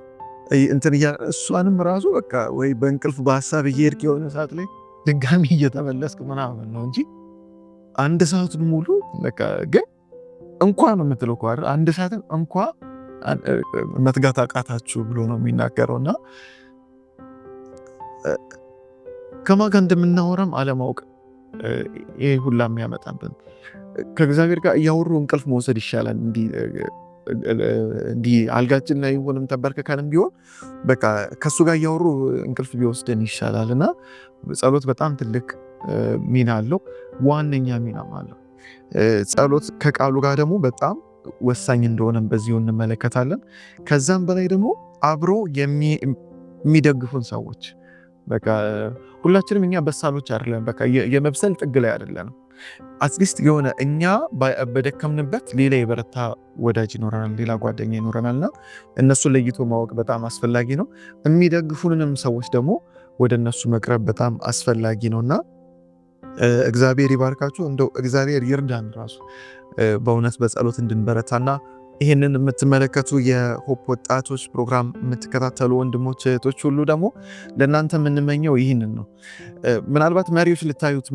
እንትን እሷንም ራሱ በቃ ወይ በእንቅልፍ በሀሳብ እየሄድክ የሆነ ሰዓት ላይ ድጋሚ እየተመለስክ ምናምን ነው እንጂ አንድ ሰዓቱን ሙሉ በቃ ግን እንኳን የምትለው እኮ አይደል አንድ ሰዓትን እንኳን መትጋት አቃታችሁ ብሎ ነው የሚናገረው። እና ከማን ጋር እንደምናወራም አለማወቅ ይሄ ሁላ የሚያመጣብን ከእግዚአብሔር ጋር እያወሩ እንቅልፍ መውሰድ ይሻላል። እንዲህ አልጋችን ላይ ሆነም ተንበርክከንም ቢሆን በቃ ከሱ ጋር እያወሩ እንቅልፍ ቢወስደን ይሻላል። እና ጸሎት በጣም ትልቅ ሚና አለው፣ ዋነኛ ሚናም አለው። ጸሎት ከቃሉ ጋር ደግሞ በጣም ወሳኝ እንደሆነ በዚሁ እንመለከታለን። ከዛም በላይ ደግሞ አብሮ የሚደግፉን ሰዎች በቃ ሁላችንም እኛ በሳሎች አይደለም፣ በቃ የመብሰል ጥግ ላይ አይደለም። አትሊስት የሆነ እኛ በደከምንበት ሌላ የበረታ ወዳጅ ይኖረናል፣ ሌላ ጓደኛ ይኖረናልና እነሱን ለይቶ ማወቅ በጣም አስፈላጊ ነው። የሚደግፉንንም ሰዎች ደግሞ ወደ እነሱ መቅረብ በጣም አስፈላጊ ነውና እግዚአብሔር ይባርካችሁ። እንደው እግዚአብሔር ይርዳን ራሱ በእውነት በጸሎት እንድንበረታና ይህንን የምትመለከቱ የሆፕ ወጣቶች ፕሮግራም የምትከታተሉ ወንድሞች እህቶች ሁሉ ደግሞ ለእናንተ የምንመኘው ይህንን ነው። ምናልባት መሪዎች ልታዩት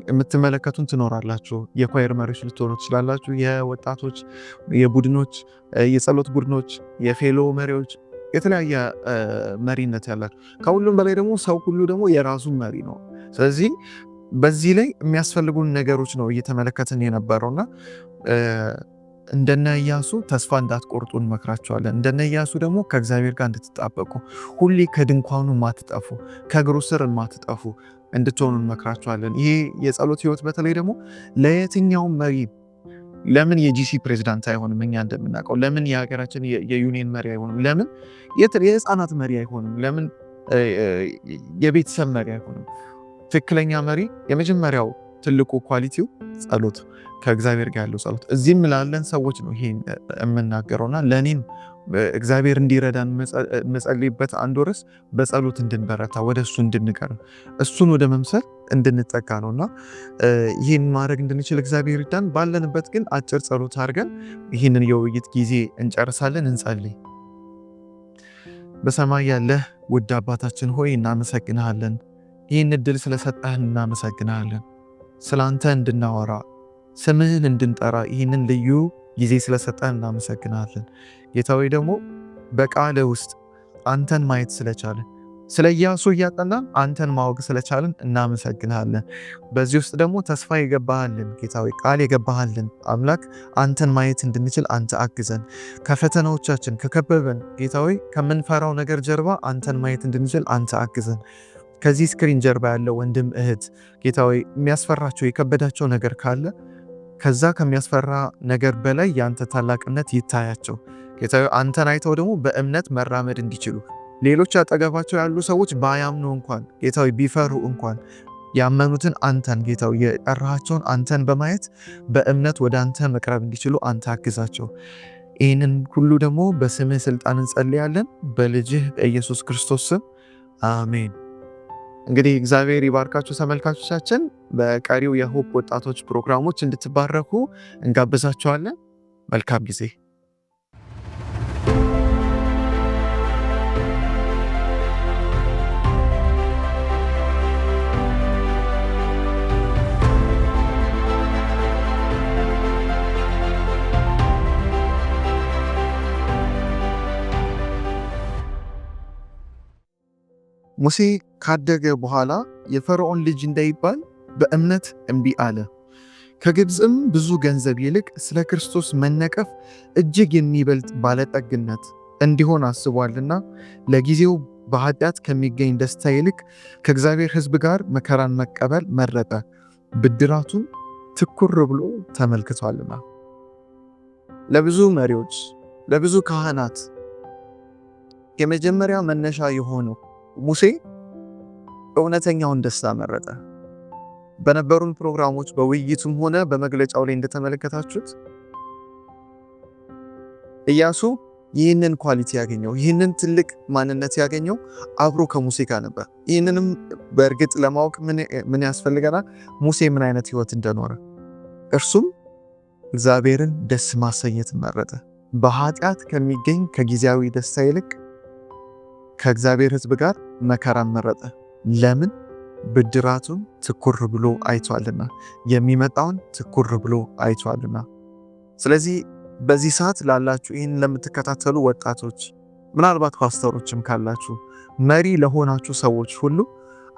የምትመለከቱን ትኖራላችሁ። የኳየር መሪዎች ልትሆኑ ትችላላችሁ። የወጣቶች የቡድኖች የጸሎት ቡድኖች የፌሎ መሪዎች የተለያየ መሪነት ያላችሁ። ከሁሉም በላይ ደግሞ ሰው ሁሉ ደግሞ የራሱን መሪ ነው። ስለዚህ በዚህ ላይ የሚያስፈልጉን ነገሮች ነው እየተመለከትን የነበረውና እንደነ ኢያሱ ተስፋ እንዳትቆርጡ እንመክራቸዋለን። እንደነ ኢያሱ ደግሞ ከእግዚአብሔር ጋር እንድትጣበቁ ሁሌ ከድንኳኑ ማትጠፉ ከእግሩ ስር ማትጠፉ እንድትሆኑ እንመክራቸዋለን። ይሄ የጸሎት ህይወት በተለይ ደግሞ ለየትኛውም መሪ ለምን የጂሲ ፕሬዚዳንት አይሆንም? እኛ እንደምናውቀው ለምን የሀገራችን የዩኒየን መሪ አይሆንም? ለምን የህፃናት መሪ አይሆንም? ለምን የቤተሰብ መሪ አይሆንም? ትክክለኛ መሪ የመጀመሪያው ትልቁ ኳሊቲው ጸሎት፣ ከእግዚአብሔር ጋር ያለው ጸሎት። እዚህም ላለን ሰዎች ነው ይሄን የምናገረውና ለእኔም እግዚአብሔር እንዲረዳን መጸልይበት አንዱ ርዕስ በጸሎት እንድንበረታ ወደ እሱ እንድንቀርብ እሱን ወደ መምሰል እንድንጠጋ ነውና ይህን ማድረግ እንድንችል እግዚአብሔር ይርዳን። ባለንበት ግን አጭር ጸሎት አድርገን ይህንን የውይይት ጊዜ እንጨርሳለን። እንጸልይ። በሰማይ ያለህ ውድ አባታችን ሆይ እናመሰግንሃለን። ይህን እድል ስለሰጠህን እናመሰግንሃለን። ስላንተ እንድናወራ ስምህን እንድንጠራ ይህንን ልዩ ጊዜ ስለሰጠህን እናመሰግንሃለን። ጌታዊ ደግሞ በቃል ውስጥ አንተን ማየት ስለቻለን ስለ ኢያሱ እያጠናን አንተን ማወቅ ስለቻለን እናመሰግንሃለን። በዚህ ውስጥ ደግሞ ተስፋ የገባሃልን ጌታዊ ቃል የገባሃልን አምላክ አንተን ማየት እንድንችል አንተ አግዘን። ከፈተናዎቻችን ከከበበን ጌታዊ ከምንፈራው ነገር ጀርባ አንተን ማየት እንድንችል አንተ አግዘን። ከዚህ ስክሪን ጀርባ ያለው ወንድም እህት ጌታዊ የሚያስፈራቸው የከበዳቸው ነገር ካለ ከዛ ከሚያስፈራ ነገር በላይ ያንተ ታላቅነት ይታያቸው ጌታዊ። አንተን አይተው ደግሞ በእምነት መራመድ እንዲችሉ ሌሎች አጠገባቸው ያሉ ሰዎች ባያምኑ እንኳን ጌታዊ ቢፈሩ እንኳን ያመኑትን አንተን ጌታዊ የጠራሃቸውን አንተን በማየት በእምነት ወደ አንተ መቅረብ እንዲችሉ አንተ አግዛቸው። ይህንን ሁሉ ደግሞ በስምህ ስልጣን እንጸልያለን፣ በልጅህ በኢየሱስ ክርስቶስ ስም አሜን። እንግዲህ እግዚአብሔር ይባርካችሁ ተመልካቾቻችን። በቀሪው የሆፕ ወጣቶች ፕሮግራሞች እንድትባረኩ እንጋብዛችኋለን። መልካም ጊዜ ሙሴ ካደገ በኋላ የፈርዖን ልጅ እንዳይባል በእምነት እምቢ አለ። ከግብፅም ብዙ ገንዘብ ይልቅ ስለ ክርስቶስ መነቀፍ እጅግ የሚበልጥ ባለጠግነት እንዲሆን አስቧልና ለጊዜው በኃጢአት ከሚገኝ ደስታ ይልቅ ከእግዚአብሔር ሕዝብ ጋር መከራን መቀበል መረጠ፣ ብድራቱን ትኩር ብሎ ተመልክቷልና። ለብዙ መሪዎች፣ ለብዙ ካህናት የመጀመሪያ መነሻ የሆነው ሙሴ እውነተኛውን ደስታ መረጠ። በነበሩን ፕሮግራሞች በውይይቱም ሆነ በመግለጫው ላይ እንደተመለከታችሁት ኢያሱ ይህንን ኳሊቲ ያገኘው፣ ይህንን ትልቅ ማንነት ያገኘው አብሮ ከሙሴ ጋር ነበር። ይህንንም በእርግጥ ለማወቅ ምን ያስፈልገናል? ሙሴ ምን አይነት ህይወት እንደኖረ። እርሱም እግዚአብሔርን ደስ ማሰኘት መረጠ። በኃጢአት ከሚገኝ ከጊዜያዊ ደስታ ይልቅ ከእግዚአብሔር ሕዝብ ጋር መከራን መረጠ። ለምን? ብድራቱን ትኩር ብሎ አይቷልና፣ የሚመጣውን ትኩር ብሎ አይቷልና። ስለዚህ በዚህ ሰዓት ላላችሁ፣ ይህን ለምትከታተሉ ወጣቶች፣ ምናልባት ፓስተሮችም ካላችሁ፣ መሪ ለሆናችሁ ሰዎች ሁሉ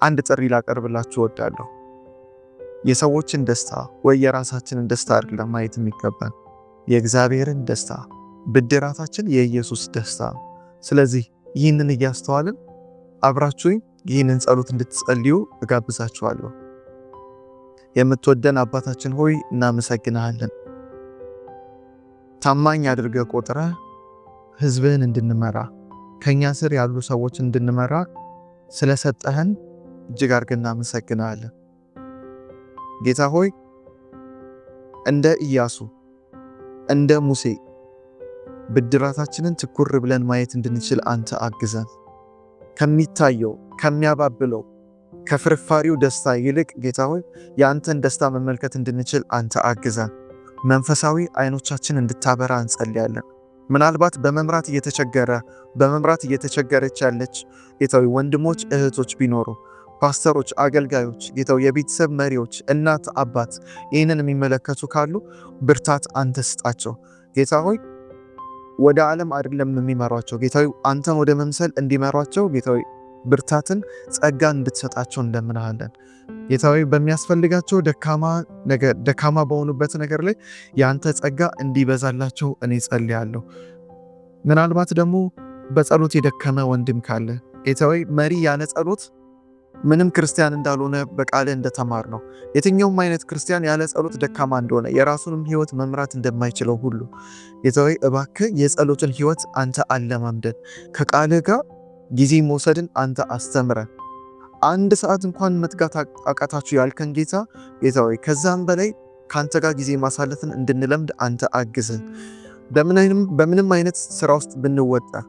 አንድ ጥሪ ላቀርብላችሁ እወዳለሁ። የሰዎችን ደስታ ወይ የራሳችንን ደስታ አይደለም ማየት የሚገባን፣ የእግዚአብሔርን ደስታ። ብድራታችን የኢየሱስ ደስታ ነው። ስለዚህ ይህንን እያስተዋልን አብራችሁኝ ይህንን ጸሎት እንድትጸልዩ እጋብዛችኋለሁ። የምትወደን አባታችን ሆይ እናመሰግናለን። ታማኝ አድርገህ ቆጥረህ ሕዝብህን እንድንመራ፣ ከኛ ስር ያሉ ሰዎች እንድንመራ ስለሰጠህን እጅግ አድርገን እናመሰግናለን። ጌታ ሆይ እንደ ኢያሱ እንደ ሙሴ ብድራታችንን ትኩር ብለን ማየት እንድንችል አንተ አግዘን። ከሚታየው ከሚያባብለው ከፍርፋሪው ደስታ ይልቅ ጌታ ሆይ የአንተን ደስታ መመልከት እንድንችል አንተ አግዘን። መንፈሳዊ አይኖቻችን እንድታበራ እንጸልያለን። ምናልባት በመምራት እየተቸገረች ያለች ጌታዊ ወንድሞች እህቶች ቢኖሩ፣ ፓስተሮች፣ አገልጋዮች፣ ጌታው የቤተሰብ መሪዎች፣ እናት፣ አባት ይህንን የሚመለከቱ ካሉ ብርታት አንተ ስጣቸው። ጌታ ሆይ ወደ ዓለም አይደለም የሚመሯቸው ጌታዊ አንተን ወደ መምሰል እንዲመሯቸው ጌታዊ ብርታትን ጸጋን እንድትሰጣቸው እንደምናለን። ጌታዊ በሚያስፈልጋቸው ደካማ በሆኑበት ነገር ላይ የአንተ ጸጋ እንዲበዛላቸው እኔ ጸልያለሁ። ምናልባት ደግሞ በጸሎት የደከመ ወንድም ካለ ጌታዊ መሪ ያለ ጸሎት ምንም ክርስቲያን እንዳልሆነ በቃል እንደተማር ነው። የትኛውም አይነት ክርስቲያን ያለ ጸሎት ደካማ እንደሆነ የራሱንም ህይወት መምራት እንደማይችለው ሁሉ ጌታዬ እባክህ የጸሎትን ህይወት አንተ አለማምደን፣ ከቃልህ ጋር ጊዜ መውሰድን አንተ አስተምረን። አንድ ሰዓት እንኳን መትጋት አቃታችሁ ያልከን ጌታዬ ከዛም በላይ ከአንተ ጋር ጊዜ ማሳለፍን እንድንለምድ አንተ አግዝን። በምንም አይነት ስራ ውስጥ ብንወጠር፣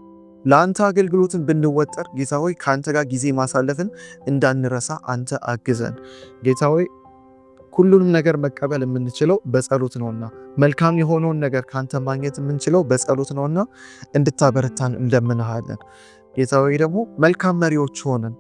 ለአንተ አገልግሎትን ብንወጠር ጌታ ሆይ ከአንተ ጋር ጊዜ ማሳለፍን እንዳንረሳ አንተ አግዘን። ጌታ ሆይ ሁሉንም ነገር መቀበል የምንችለው በጸሎት ነውና፣ መልካም የሆነውን ነገር ከአንተ ማግኘት የምንችለው በጸሎት ነውና እንድታበረታን እንደምንሃለን። ጌታ ሆይ ደግሞ መልካም መሪዎች ሆነን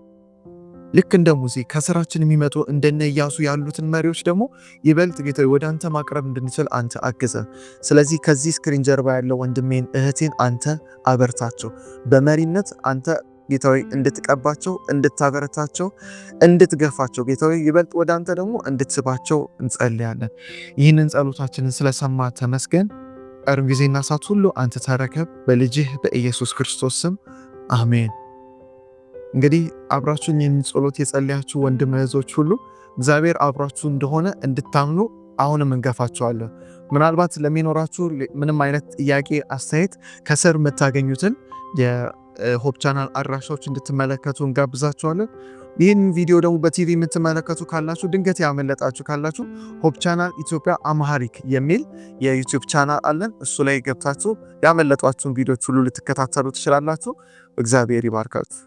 ልክ እንደ ሙሴ ከስራችን የሚመጡ እንደነ ኢያሱ ያሉትን መሪዎች ደግሞ ይበልጥ ጌታ ወደ አንተ ማቅረብ እንድንችል አንተ አግዘን። ስለዚህ ከዚህ ስክሪን ጀርባ ያለው ወንድሜን እህቴን አንተ አበርታቸው። በመሪነት አንተ ጌታ ሆይ እንድትቀባቸው፣ እንድታበረታቸው፣ እንድትገፋቸው ጌታ ሆይ ይበልጥ ወደ አንተ ደግሞ እንድትስባቸው እንጸልያለን። ይህንን ጸሎታችንን ስለሰማ ተመስገን። ቀሪውን ጊዜና ሰዓት ሁሉ አንተ ተረከብ። በልጅህ በኢየሱስ ክርስቶስ ስም አሜን። እንግዲህ አብራችሁን ይህን ጸሎት የጸለያችሁ ወንድም እህቶች ሁሉ እግዚአብሔር አብራችሁ እንደሆነ እንድታምኑ አሁንም እንገፋችኋለን። ምናልባት ለሚኖራችሁ ምንም አይነት ጥያቄ፣ አስተያየት ከስር የምታገኙትን የሆፕ ቻናል አድራሻዎች እንድትመለከቱ እንጋብዛችኋለን። ይህን ቪዲዮ ደግሞ በቲቪ የምትመለከቱ ካላችሁ፣ ድንገት ያመለጣችሁ ካላችሁ ሆፕ ቻናል ኢትዮጵያ አማሃሪክ የሚል የዩቲዩብ ቻናል አለን። እሱ ላይ ገብታችሁ ያመለጧችሁን ቪዲዮች ሁሉ ልትከታተሉ ትችላላችሁ። እግዚአብሔር ይባርካችሁ።